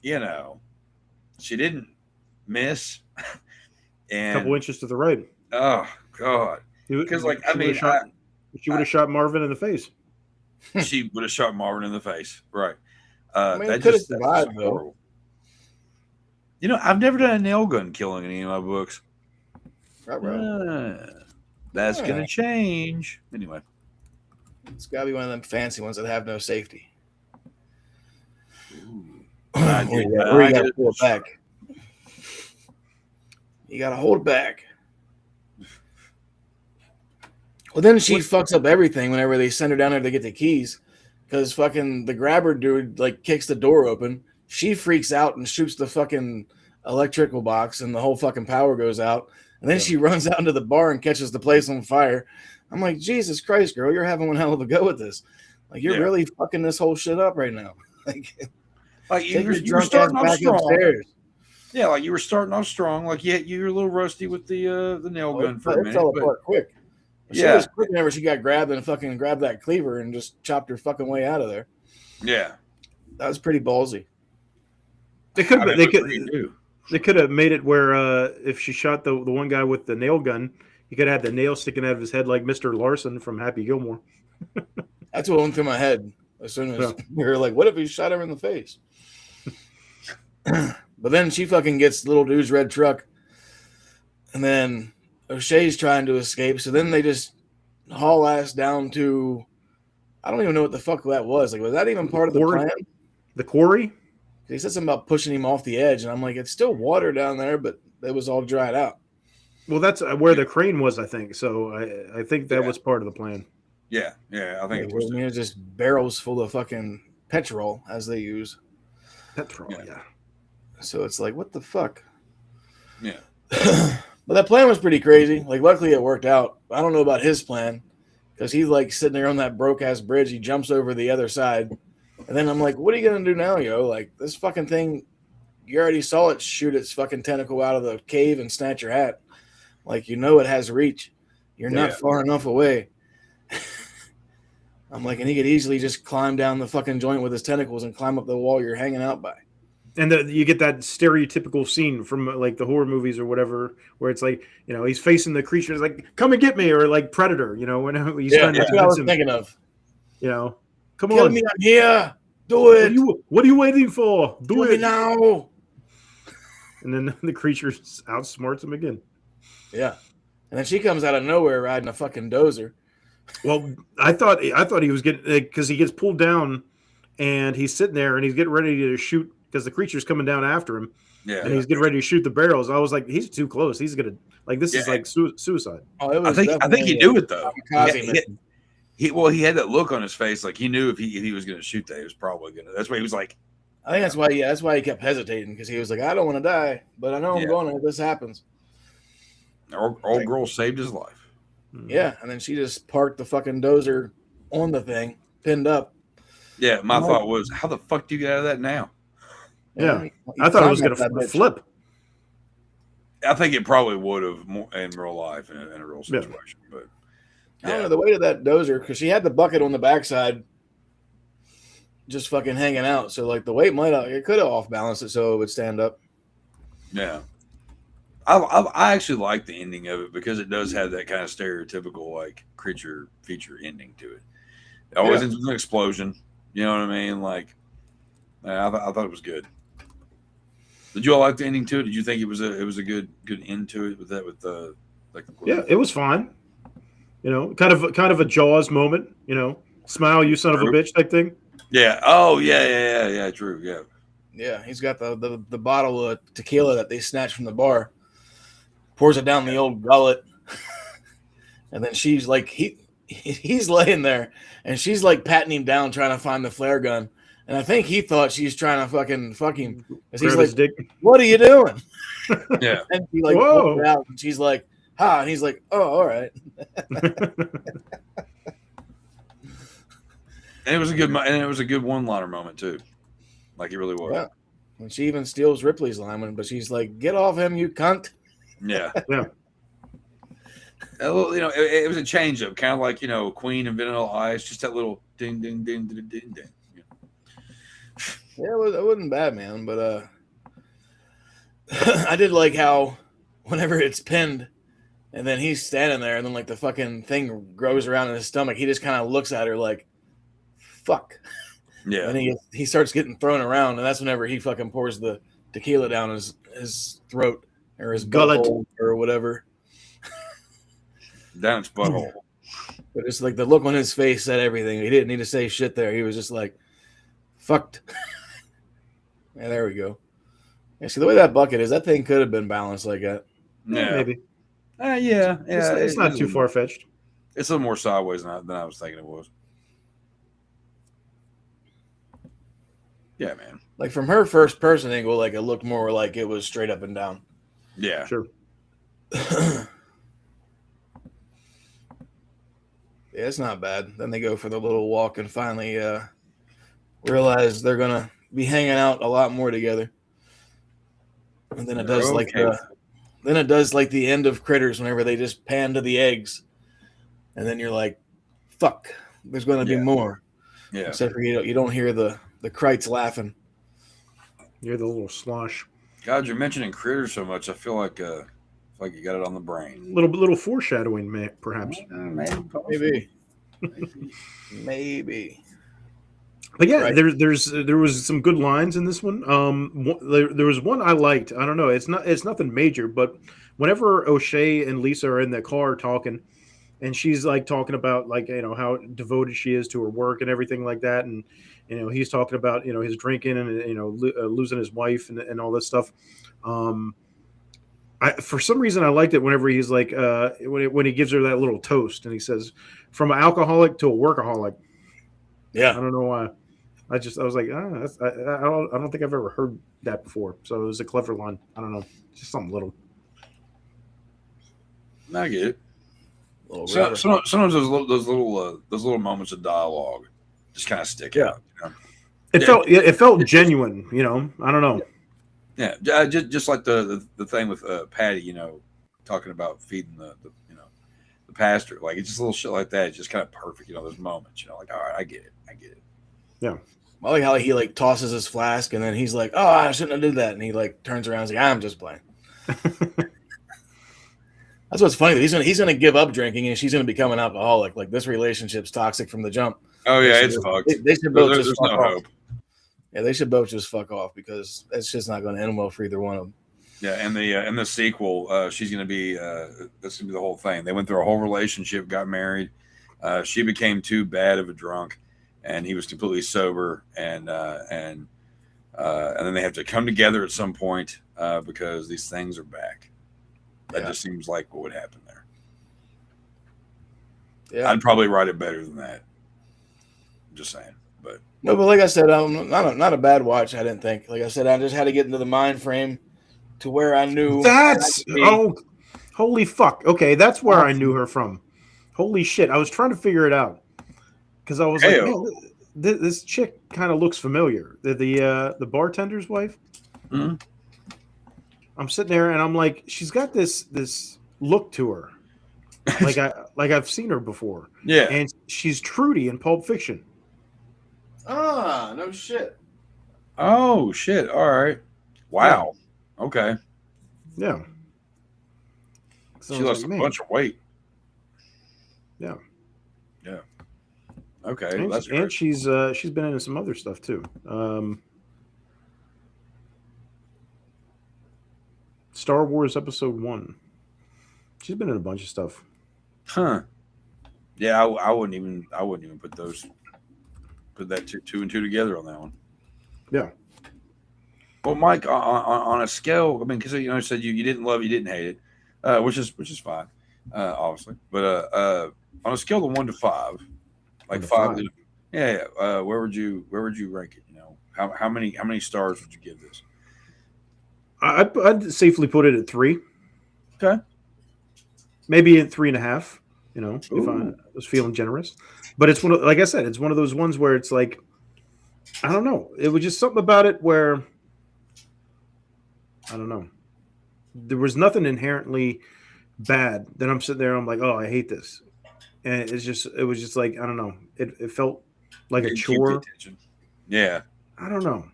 you know, she didn't miss and A couple inches to the right. Oh God, because like I mean, she would have shot Marvin in the face. She would have shot Marvin in the face, right? I mean, could have survived though. Horrible. You know, I've never done a nail gun killing in any of my books. That's gonna change anyway. It's gotta be one of them fancy ones that have no safety. Ooh. You gotta pull it back. You gotta hold it back. Well, then she fucks up everything whenever they send her down there to get the keys, because fucking the grabber dude like kicks the door open. She freaks out and shoots the fucking electrical box, and the whole fucking power goes out. And then she runs out into the bar and catches the place on fire. I'm like, Jesus Christ, girl, you're having one hell of a go with this. Like, you're really fucking this whole shit up right now. Like you were starting off strong. Upstairs. Yeah, like you were starting off strong. Like you were a little rusty with the nail gun for a minute. It fell apart quick. She was quick whenever she got grabbed and fucking grabbed that cleaver and just chopped her fucking way out of there. Yeah, that was pretty ballsy. They could have made it where if she shot the one guy with the nail gun, he could have had the nail sticking out of his head like Mr. Larson from Happy Gilmore. That's what went through my head as soon as we were like, what if he shot her in the face? But then she fucking gets little dude's red truck, and then O'Shea's trying to escape. So then they just haul ass down to, I don't even know what the fuck that was. Like, was that even part of the plan? The quarry? He said something about pushing him off the edge, and I'm like, it's still water down there, but it was all dried out. Well, that's where the crane was, I think. So I think that was part of the plan. Yeah, I think it was. I mean, it's just barrels full of fucking petrol, as they use. Petrol, yeah. So it's like, what the fuck? Yeah. But that plan was pretty crazy. Like, luckily it worked out. I don't know about his plan, because he's like sitting there on that broke ass bridge. He jumps over the other side, and then I'm like, what are you gonna do now, yo? Like, this fucking thing, you already saw it shoot its fucking tentacle out of the cave and snatch your hat. Like, you know it has reach. You're not far enough away. I'm like, and he could easily just climb down the fucking joint with his tentacles and climb up the wall you're hanging out by. And you get that stereotypical scene from like the horror movies or whatever, where it's like, you know, he's facing the creature, like, come and get me, or like Predator, you know, when he's trying to that's what I was thinking of. You know, come Kill on, me out here, do it. What are you waiting for? Do it now. And then the creature outsmarts him again. Yeah, and then she comes out of nowhere riding a fucking dozer. Well, I thought he was getting, because he gets pulled down, and he's sitting there and he's getting ready to shoot, because the creature's coming down after him. Yeah, and he's getting ready to shoot the barrels. I was like, he's too close. He's gonna, like, this is like suicide. Oh, I think he knew it though. He had that look on his face, like he knew if he was gonna shoot that, he was probably gonna. That's why he was like. I think that's why he kept hesitating, because he was like, I don't want to die, but I know I'm going to if this happens. Old girl saved his life. Yeah, and then she just parked the fucking dozer on the thing, pinned up. Yeah, my thought was, how the fuck do you get out of that now? Yeah, I thought it was going to flip. I think it probably would have in real life in a real situation. But I don't know the weight of that dozer, because she had the bucket on the backside, just fucking hanging out. So like the weight it could have off balanced it so it would stand up. Yeah, I actually like the ending of it, because it does have that kind of stereotypical like creature feature ending to it. It always ends with an explosion. You know what I mean? Like, I thought it was good. Did you all like the ending too? Did you think it was a good end to it with that Yeah, it was fine. You know, kind of a Jaws moment. You know, smile, you son of a bitch type thing. Yeah. Oh yeah. True. Yeah. Yeah, he's got the bottle of tequila that they snatched from the bar, pours it down the old gullet, and then she's like, he's laying there, and she's like patting him down, trying to find the flare gun, and I think he thought she's trying to fucking fuck him, because he's like, "What are you doing?" Yeah, and he like pulls it out, and she's like, "Ha," and he's like, "Oh, all right." And it was a good one-liner moment too. Like it really was. Yeah. And she even steals Ripley's line, but she's like, "Get off him, you cunt." Yeah. Yeah. You know, it was a change up, kind of like, you know, Queen and Vanilla Ice, just that little ding, ding, ding, ding, ding, ding. Yeah, it wasn't bad, man. But I did like how whenever it's pinned, and then he's standing there, and then like the fucking thing grows around in his stomach, he just kind of looks at her like, "Fuck." Yeah. And he starts getting thrown around, and that's whenever he fucking pours the tequila down his throat or his gullet or whatever. Down its butthole. But it's like the look on his face said everything. He didn't need to say shit there. He was just like, "Fucked." Yeah, there we go. Yeah, see the way that bucket is, that thing could have been balanced like that. Yeah, maybe. Yeah. It's not too far fetched. It's a little more sideways than I was thinking it was. Yeah, man. Like from her first person angle, like it looked more like it was straight up and down. Yeah. Sure. Yeah, it's not bad. Then they go for the little walk and finally realize they're gonna be hanging out a lot more together. And then it does like the end of Critters whenever they just pan to the eggs, and then you're like, "Fuck, there's gonna be more." Yeah. Except for you don't hear the Krites laughing. You're the little slosh. God, you're mentioning Critters so much. I feel like you got it on the brain. Little foreshadowing, perhaps. Maybe. But yeah, Right. there was some good lines in this one. There was one I liked. I don't know. It's nothing major, but whenever O'Shea and Lisa are in the car talking, and she's like talking about like, you know, how devoted she is to her work and everything like that, and you know, he's talking about, you know, his drinking and, you know, losing his wife and all this stuff. For some reason I liked it whenever he's like when he gives her that little toast and he says, "From an alcoholic to a workaholic." Yeah. I don't know why. I was like, I don't think I've ever heard that before. So it was a clever line. I don't know, just something little. I get it. Sometimes those little moments of dialogue just kind of stick out. You know? It felt genuine. You know, I don't know. Yeah, just like the thing with Patty, you know, talking about feeding the pastor. Like it's just little shit like that. It's just kind of perfect. You know, those moments. You know, like, all right, I get it. Yeah. I like how he like tosses his flask and then he's like, "Oh, I shouldn't have did that," and he like turns around and is like, "I'm just playing." That's what's funny. He's gonna give up drinking and she's gonna become an alcoholic. Like this relationship's toxic from the jump. Oh yeah, it's fucked. They should both just fuck no off. hope. Yeah, they should both just fuck off because it's just not going to end well for either one of them. Yeah, and the sequel, she's gonna be that's gonna be the whole thing. They went through a whole relationship, got married. She became too bad of a drunk, and he was completely sober, and then they have to come together at some point because these things are back. That just seems like what would happen there. Yeah, I'd probably write it better than that. I'm just saying, but no, but like I said, not a bad watch. I didn't think. Like I said, I just had to get into the mind frame to where I knew. Holy fuck! Okay, that's where I knew her from. Holy shit! I was trying to figure it out because I was like, man, this chick kind of looks familiar. The bartender's wife. Mm-hmm. I'm sitting there and I'm like, she's got this look to her, like I've seen her before. Yeah, and she's Trudy in Pulp Fiction. Ah, no shit. Oh shit! All right. Wow. Okay. Yeah. So she lost a bunch of weight. Yeah. Yeah. Okay. And she's been into some other stuff too. Star Wars Episode 1. She's been in a bunch of stuff. Huh. Yeah, I wouldn't even put that two and two together on that one. Yeah. Well, Mike, on a scale, I mean, because you said you didn't love it, you didn't hate it, which is fine, obviously. But on a scale of 1 to 5, like 5, where would you rank it? How many stars would you give this? I'd safely put it at 3. Okay. Maybe at 3.5. If I was feeling generous, but it's like I said, it's one of those ones where it's like, I don't know. It was just something about it where, I don't know. There was nothing inherently bad that I'm sitting there. I'm like, oh, I hate this. And it was just like, I don't know. It felt like a chore. Yeah. I don't know.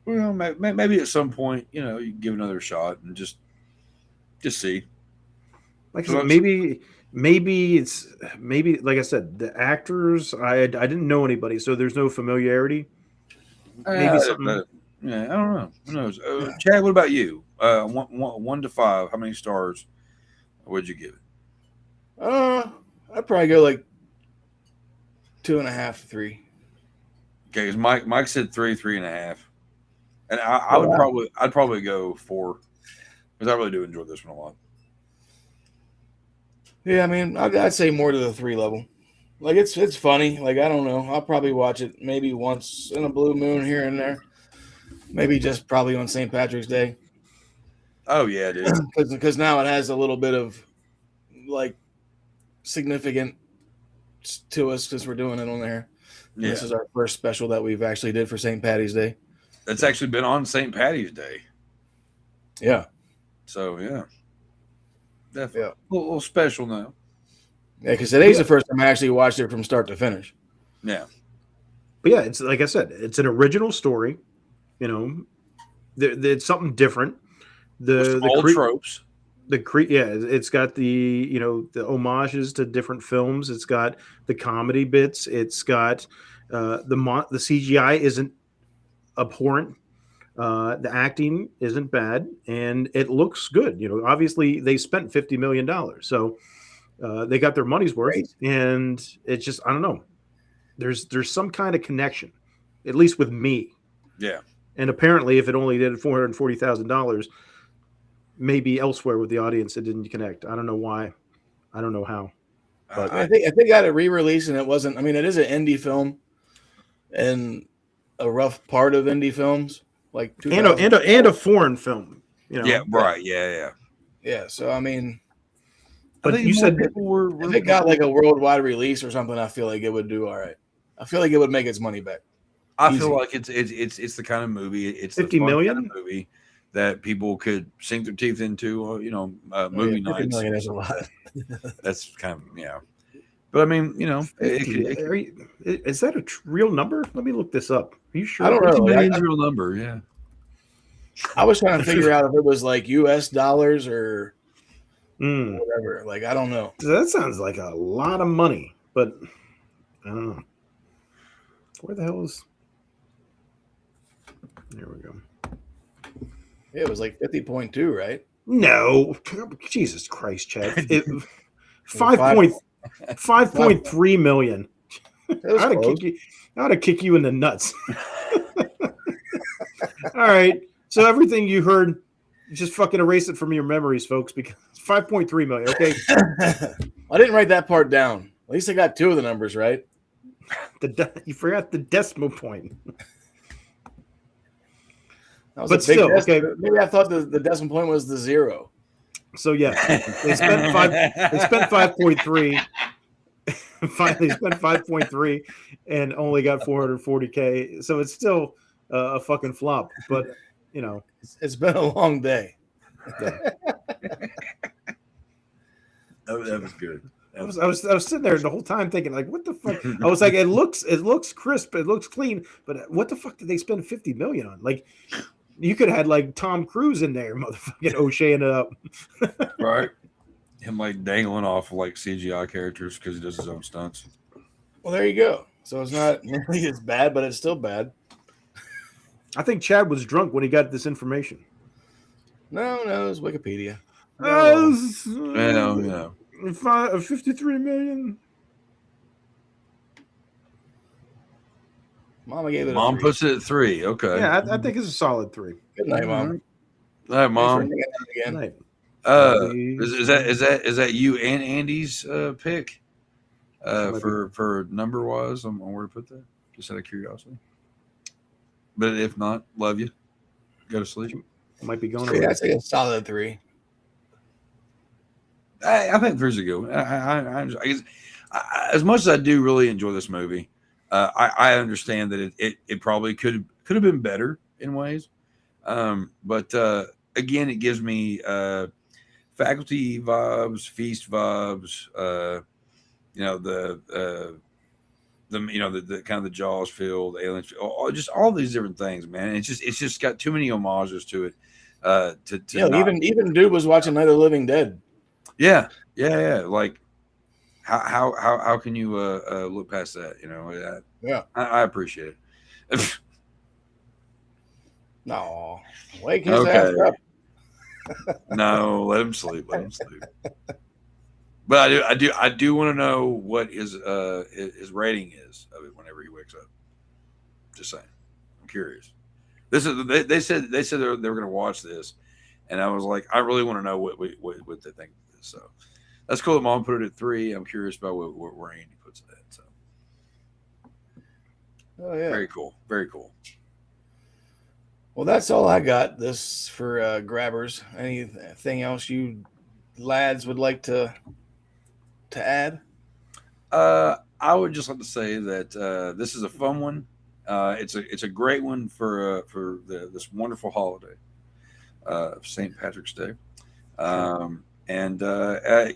Well, maybe at some point, you can give another shot and just see. Like I said, maybe like I said, the actors, I didn't know anybody, so there's no familiarity. Maybe something. Yeah, I don't know. Who knows? Chad, what about you? 1 to 5, how many stars would you give it? I'd probably go like 2.5, 3. Okay, because Mike said 3.5, and I'd probably go 4 because I really do enjoy this one a lot. Yeah, I mean, I'd say more to the 3 level. Like it's funny. Like I don't know. I'll probably watch it maybe once in a blue moon here and there. Maybe just probably on St. Patrick's Day. Oh yeah, dude. Because now it has a little bit of like significant to us because we're doing it on there. Yeah. This is our first special that we've actually did for St. Patty's Day. That's actually been on St. Patty's Day. Yeah. So yeah. Definitely. Yeah. A little special now. Yeah, because today's the first time I actually watched it from start to finish. Yeah. But yeah, it's like I said, it's an original story. It's something different. The old tropes. It's got the the homages to different films. It's got the comedy bits. It's got the CGI isn't abhorrent. The acting isn't bad, and it looks good. Obviously they spent $50 million, so they got their money's worth. Right. And it's just, I don't know. There's some kind of connection, at least with me. Yeah. And apparently, if it only did $440,000, maybe elsewhere with the audience it didn't connect. I don't know why. I don't know how. But I think I got a re-release, and it wasn't. I mean, it is an indie film, and a rough part of indie films, like and a foreign film. Yeah, right. Yeah. So I mean, but you said if it got like a worldwide release or something, I feel like it would do all right. I feel like it would make its money back. I feel like it's the kind of movie. It's 50 million kind of movie that people could sink their teeth into. Movie nights. 50 million is a lot. That's kind of But I mean, is that a real number? Let me look this up. Are you sure? I don't know. 50 million's a real number. Yeah. I was trying to figure out if it was like US dollars or whatever. Like I don't know. That sounds like a lot of money, but I don't know. Where the hell is? There we go. Yeah, it was like 50.2, right? No, Jesus Christ, Chad. 5.3 million. I ought to kick you in the nuts. All right. So everything you heard, just fucking erase it from your memories, folks, because 5.3 million. Okay. I didn't write that part down. At least I got 2 of the numbers right. You forgot the decimal point. But still, okay. Maybe I thought the decimal point was the 0. So yeah, they spent 5.3. Finally spent 5.3 and only got 440K. So it's still a fucking flop. But it's been a long day. Yeah. That was good. I was sitting there the whole time thinking, like, what the fuck? I was like, it looks crisp, it looks clean, but what the fuck did they spend 50 million on? Like, you could have had like Tom Cruise in there, motherfucking O'Sheaing it up. Right. Him like dangling off like CGI characters because he does his own stunts. Well, there you go. So it's not nearly as bad, but it's still bad. I think Chad was drunk when he got this information. No, it's Wikipedia. Well, 53 million. Mama gave it a Mom 3. puts it at 3. Okay. Yeah, I think it's a solid 3. Good night, Mom. All right, Thanks for Mom. hanging out again. Night. Is that you and Andy's pick for number wise on where to put that? Just out of curiosity. But if not, love you. Go to sleep. Might be going. Yeah, I'd say a solid 3. I think 3's a good one. As much as I do really enjoy this movie, I understand that it probably could have been better in ways. But again, it gives me faculty vibes, feast vibes. The kind of the Jaws feel, the aliens, just all these different things, man. It's just got too many homages to it. Even dude was watching Night of the Living Dead. Yeah. Like, how can you look past that? I appreciate it. No, wake his ass up. No, let him sleep. But I do want to know what his rating is of it whenever he wakes up. Just saying, I'm curious. They said they were going to watch this, and I was like, I really want to know what they think of this. So that's cool that Mom put it at 3. I'm curious about where Andy puts it at. So, oh yeah, very cool. Well, that's all I got. This for grabbers. Anything else you lads would like to add? I would just like to say that this is a fun one. It's a great one for this wonderful holiday, St. Patrick's Day. And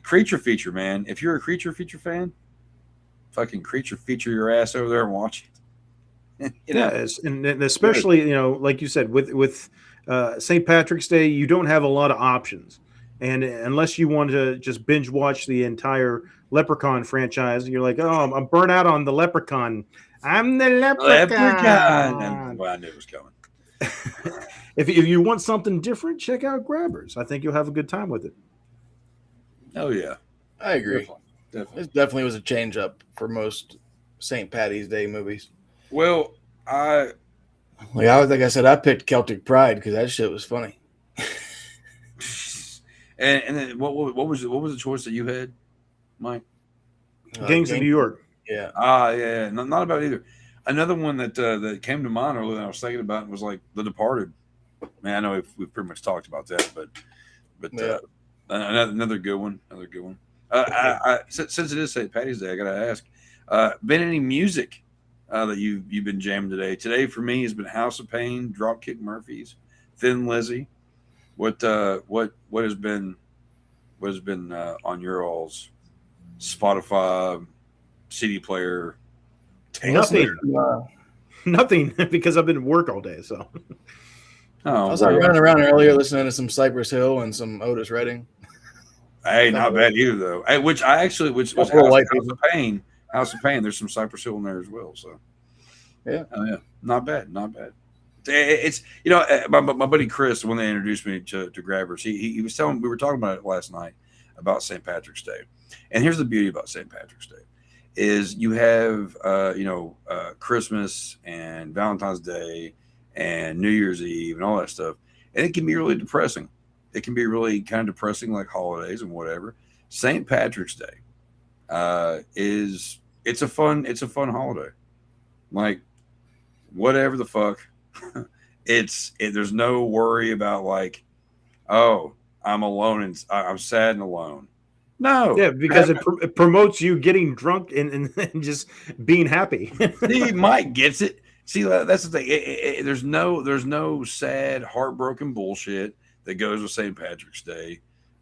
creature feature, man. If you're a creature feature fan, fucking creature feature your ass over there and watch it. And especially like you said, with St. Patrick's Day, you don't have a lot of options, and unless you want to just binge watch the entire Leprechaun franchise, you're like, oh, I'm burnt out on the Leprechaun. I'm the Leprechaun. Well, I knew it was coming. If you want something different, check out Grabbers. I think you'll have a good time with it. Oh yeah, I agree. Definitely. It definitely was a change up for most St. Patty's Day movies. Well, like I said, I picked Celtic Pride because that shit was funny. and then what was the choice that you had, Mike? Gangs of New York. Yeah. Yeah. Not about either. Another one that came to mind earlier that I was thinking about was like The Departed. Man, I know we've pretty much talked about that, but Yeah. another good one. Since it is St. Patty's Day, I gotta ask, been any music that you've been jamming today? Today for me has been House of Pain, Dropkick Murphys, Thin Lizzy. What has been on your all's Spotify CD player? Nothing because I've been at work all day. So I was running around earlier listening to some Cypress Hill and some Otis Redding. Hey, not bad either though. Hey, which was House of Pain. There's some Cypress Hill in there as well. So yeah, not bad. It's my buddy Chris, when they introduced me to Grabbers, he was telling, we were talking about it last night about St. Patrick's Day, and here's the beauty about St. Patrick's Day is you have Christmas and Valentine's Day and New Year's Eve and all that stuff, and it can be really depressing. It can be really kind of depressing, like holidays and whatever. St. Patrick's Day it's a fun holiday. Like whatever the fuck, there's no worry about like, oh, I'm alone and I'm sad and alone. No, yeah, because it promotes you getting drunk and just being happy. See, Mike gets it. See, that's the thing. There's no sad, heartbroken bullshit that goes with St. Patrick's Day,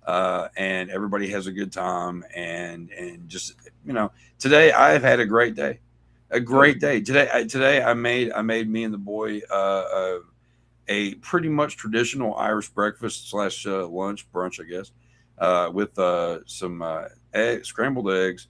and everybody has a good time. And just today I've had a great day, Today I made me and the boy a pretty much traditional Irish breakfast / lunch brunch, I guess. With some scrambled eggs,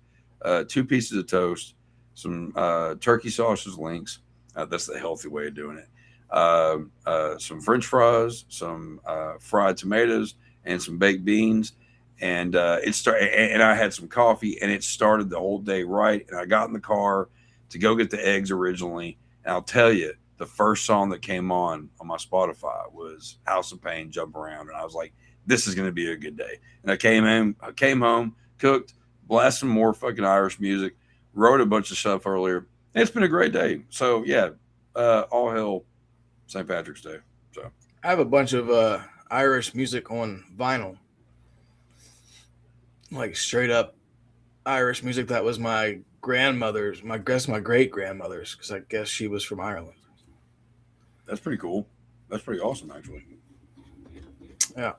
2 pieces of toast, some turkey sausage links. That's the healthy way of doing it. some French fries, some fried tomatoes, and some baked beans. And it started, and I had some coffee, and it started the whole day right. And I got in the car to go get the eggs originally, and I'll tell you, the first song that came on my Spotify was House of Pain, Jump Around, and I was like, this is going to be a good day. And I came home, cooked, blasted some more fucking Irish music, wrote a bunch of stuff earlier. It's been a great day. So yeah, all hail St. Patrick's Day. So I have a bunch of Irish music on vinyl, like straight up Irish music. That was my grandmother's, my great grandmother's, because I guess she was from Ireland. that's pretty cool. That's pretty awesome, actually. Yeah,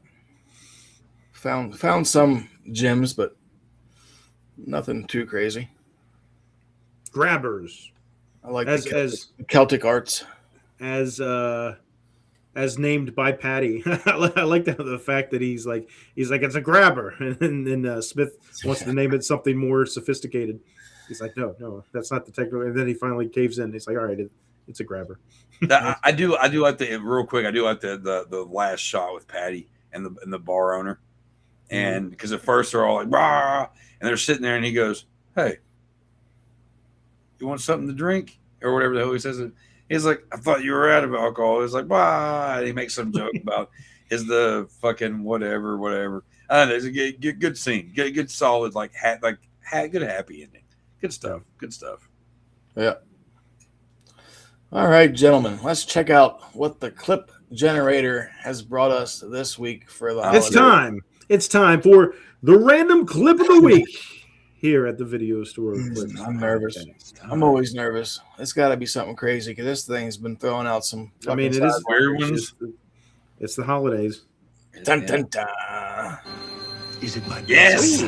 found some gems, but nothing too crazy. Grabbers. I like the Celtic arts. As named by Patty. I like the fact that he's like it's a grabber, and then Smith wants to name it something more sophisticated. He's like, no, that's not the technical. And then he finally caves in. He's like, all right, it's a grabber. I do like the real quick. I do like the last shot with Patty and the bar owner, and because at first they're all like, bah, and they're sitting there, and he goes, hey, you want something to drink or whatever the hell he says it. He's like, I thought you were out of alcohol. He's like, bah, and he makes some joke about is the fucking whatever. I don't know. It's a good scene, good solid good happy ending. Good stuff. Yeah. All right, gentlemen, let's check out what the clip generator has brought us this week for the holiday. It's time for the random clip of the week here at the Video Store. I'm nervous. I'm always nervous. It's got to be something crazy because this thing's been throwing out some. I mean, it is weird ones. It's the holidays. Dun, dun, dun. Is it my Yes.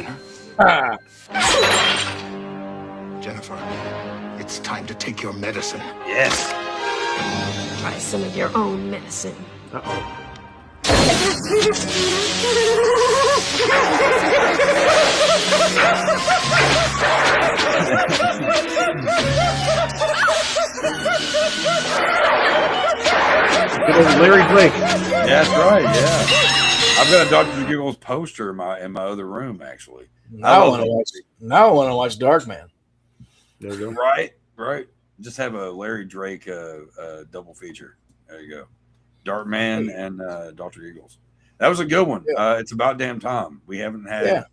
Jennifer, it's time to take your medicine. Yes. Try some of your own medicine. Uh-oh. Larry Blake. Yeah, that's right. Yeah, I've got a Dr. Giggles poster in my other room actually. Now I want to watch Darkman. There you go. Right. Just have a Larry Drake double feature. There you go. Darkman and Dr. Giggles. That was a good one. Yeah. It's about damn time. We haven't had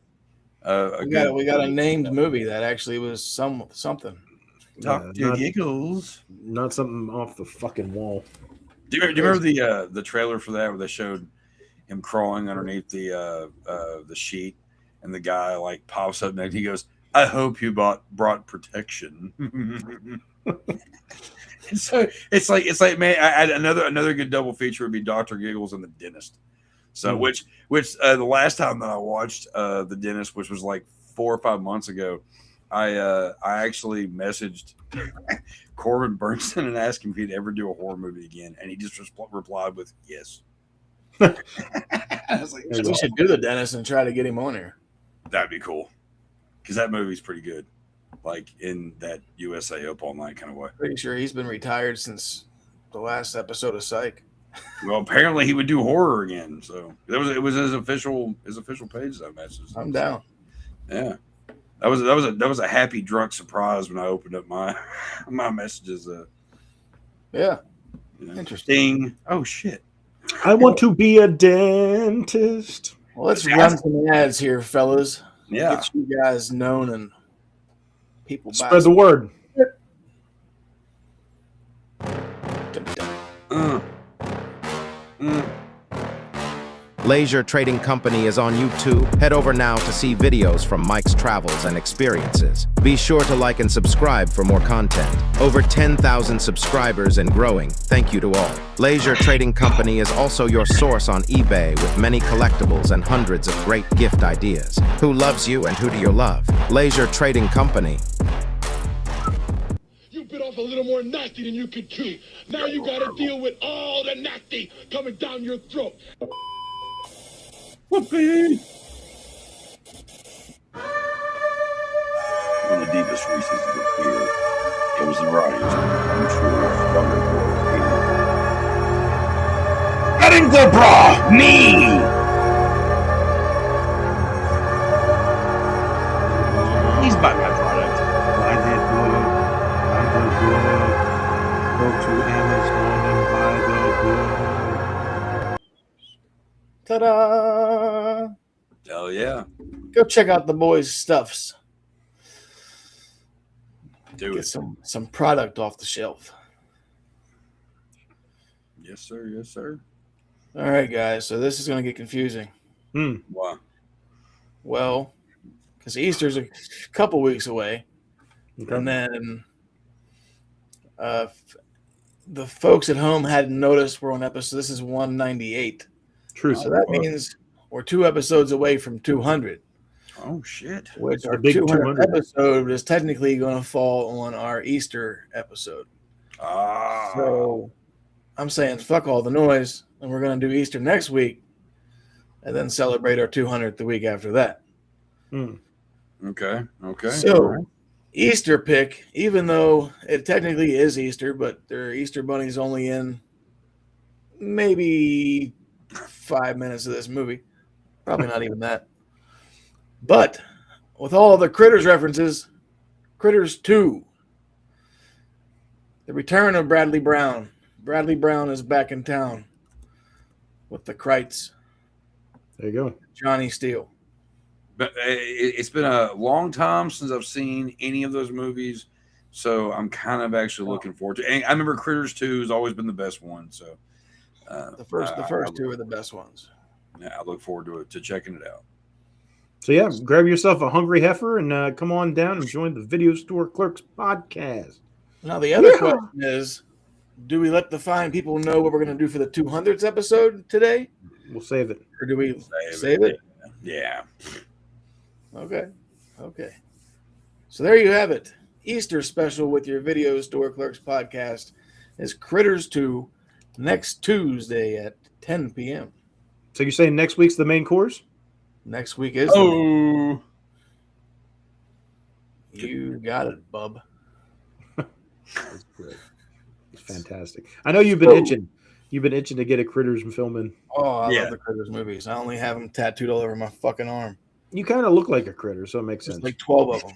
we got a named movie that actually was something. Dr. Giggles. Not something off the fucking wall. Do you remember the trailer for that where they showed him crawling underneath the sheet and the guy like pops up and he goes, I hope you brought protection. And so it's like man, another good double feature would be Dr. Giggles and the Dentist. So which the last time that I watched the Dentist, which was like 4 or 5 months ago, I actually messaged Corbin Bernsen and asked him if he'd ever do a horror movie again, and he just replied with yes. I was like, we should do the Dentist and try to get him on here. That'd be cool because that movie's pretty good, like in that USA Up All Night kind of way. Pretty sure he's been retired since the last episode of Psych. Well, apparently he would do horror again, so it was his official page that message. I'm down. Yeah. That was a happy drunk surprise when I opened up my messages. Yeah. Interesting. Oh shit. I want to be a dentist. Well, let's run some ads here, fellas. Yeah. Get you guys known and people spread the word. Leisure Trading Company is on YouTube. Head over now to see videos from Mike's travels and experiences. Be sure to like and subscribe for more content. Over 10,000 subscribers and growing. Thank you to all. Leisure Trading Company is also your source on eBay with many collectibles and hundreds of great gift ideas. Who loves you and who do you love? Leisure Trading Company. You bit off a little more nasty than you could chew. Now you gotta deal with all the nasty coming down your throat. Whoopee! From the deepest recesses of fear comes the rise of untrue thunderbolt fear. Twinkle Bra, me. He's by my product. Buy that book. Buy the book. Go to Amazon and buy the book. Ta-da! Oh yeah, Go check out the boys' stuffs. do Get it. some product off the shelf. Yes, sir. Yes, sir. All right, guys. So this is going to get confusing. Wow. Well, because Easter's a couple weeks away, and then the folks at home hadn't noticed we're on episode. This is 198. True. So that means we're 2 episodes away from 200. Oh shit. Which our big 200 200. episode is technically going to fall on our Easter episode. Ah. So I'm saying fuck all the noise, and we're going to do Easter next week, and then celebrate our 200th the week after that. Okay. Okay. So Easter pick, even though it technically is Easter, but their Easter bunny's only in maybe 5 minutes of this movie. Probably not even that. But with all the Critters references, Critters 2, the return of Bradley Brown. Bradley Brown is back in town with the Krites. There you go. Johnny Steele. But it's been a long time since I've seen any of those movies, so I'm kind of actually looking forward to it. And I remember Critters 2 has always been the best one. So The first 2 are the best ones. I look forward to checking it out. So yeah, grab yourself a hungry heifer and come on down and join the Video Store Clerks podcast. Now the other question is, do we let the fine people know what we're going to do for the 200th episode today? We'll save it. Or do we save it? Yeah. Okay. So there you have it. Easter special with your Video Store Clerks podcast is Critters 2 next Tuesday at 10 p.m. So you're saying next week's the main course? Next week is. Oh. You got it, bub. That's great. It's fantastic. I know you've been itching. You've been itching to get a Critters film in. Oh, I love the Critters movies. I only have them tattooed all over my fucking arm. You kind of look like a critter, so it makes sense. There's like 12 of them.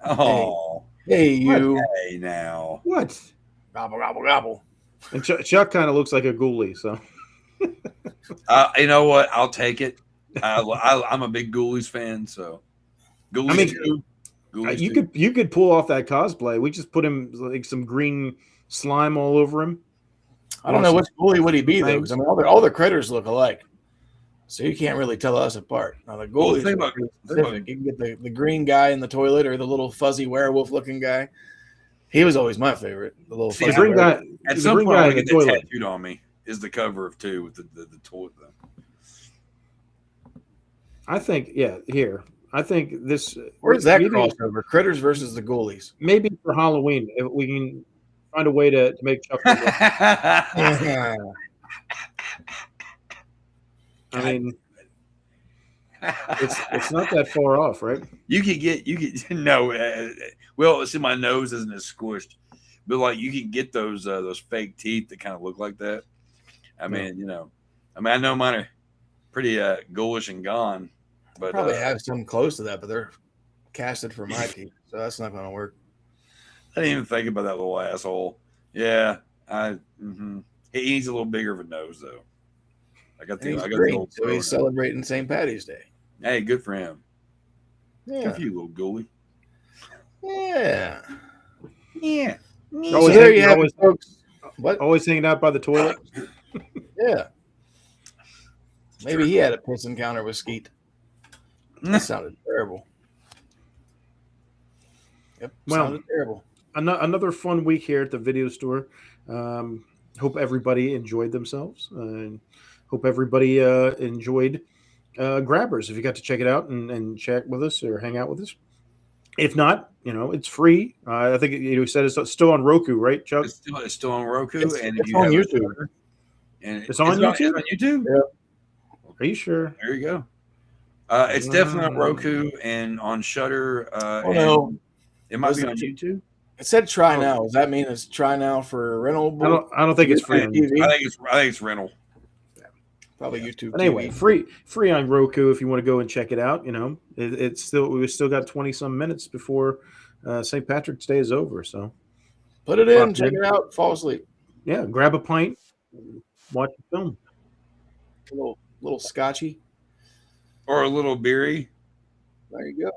Oh. Hey, you. Hey, now. What? Gobble, gobble, gobble. And Chuck kind of looks like a ghoulie, so. You know what? I'll take it. I'm a big Ghoulies fan, so. Ghoulies too. Ghoulies you could pull off that cosplay. We just put him like some green slime all over him. I don't know which ghoulie would he be though, because I mean all the critters look alike, so you can't really tell us apart. Now the ghoulies, you can get the green guy in the toilet or the little fuzzy werewolf looking guy. He was always my favorite. The little fuzzy green guy. At some point, I get that tattooed on me. Is the cover of 2 with the toilet though. I think here. I think this. Where's that crossover? Critters versus the ghoulies. Maybe for Halloween, if we can find a way to make Chuck. I mean, it's not that far off, right? You could no. Well, see, my nose isn't as squished, but like you can get those fake teeth that kind of look like that. I mean, I know mine are pretty ghoulish and gone, but probably have some close to that, but they're casted for my teeth, so that's not going to work. I didn't even think about that little asshole. Yeah, he needs a little bigger of a nose though. I got the old. So he's celebrating St. Patty's Day. Hey, good for him. Yeah. Good for you, little ghoulie. Yeah. So there you have it, folks. What? Always hanging out by the toilet. Yeah. Maybe he had a piss encounter with Skeet. That sounded terrible. Yep. Sounded terrible. Another fun week here at the video store. Hope everybody enjoyed themselves. And hope everybody enjoyed Grabbers. If you got to check it out and chat with us or hang out with us. If not, it's free. I think you said it's still on Roku, right, Chuck? It's still on Roku, it's on YouTube. It's on YouTube. On YouTube. Yeah. Are you sure? There you go. It's definitely on Roku and on Shutter. No, it might be on YouTube. It said try now. Does that mean it's try now for rental? I don't think it's free. I think it's rental. Probably YouTube. But anyway, free on Roku if you want to go and check it out. You know, we've still got 20 some minutes before St. Patrick's Day is over. So put it in, check it out, fall asleep. Yeah, grab a pint, watch the film. A little scotchy. Or a little beery. There you go.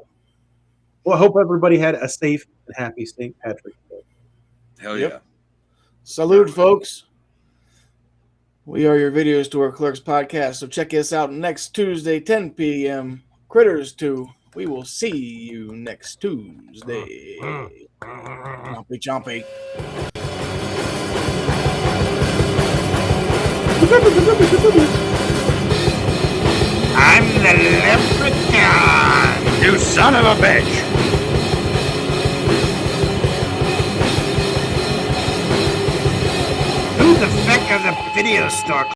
Well, I hope everybody had a safe and happy St. Patrick's Day. Hell yeah. Salute, folks. We are your Video Store Clerks podcast, so check us out next Tuesday, 10 p.m. Critters 2. We will see you next Tuesday. Chompy, chompy. I'm the leprechaun! You son of a bitch! Who the feck are the Video Store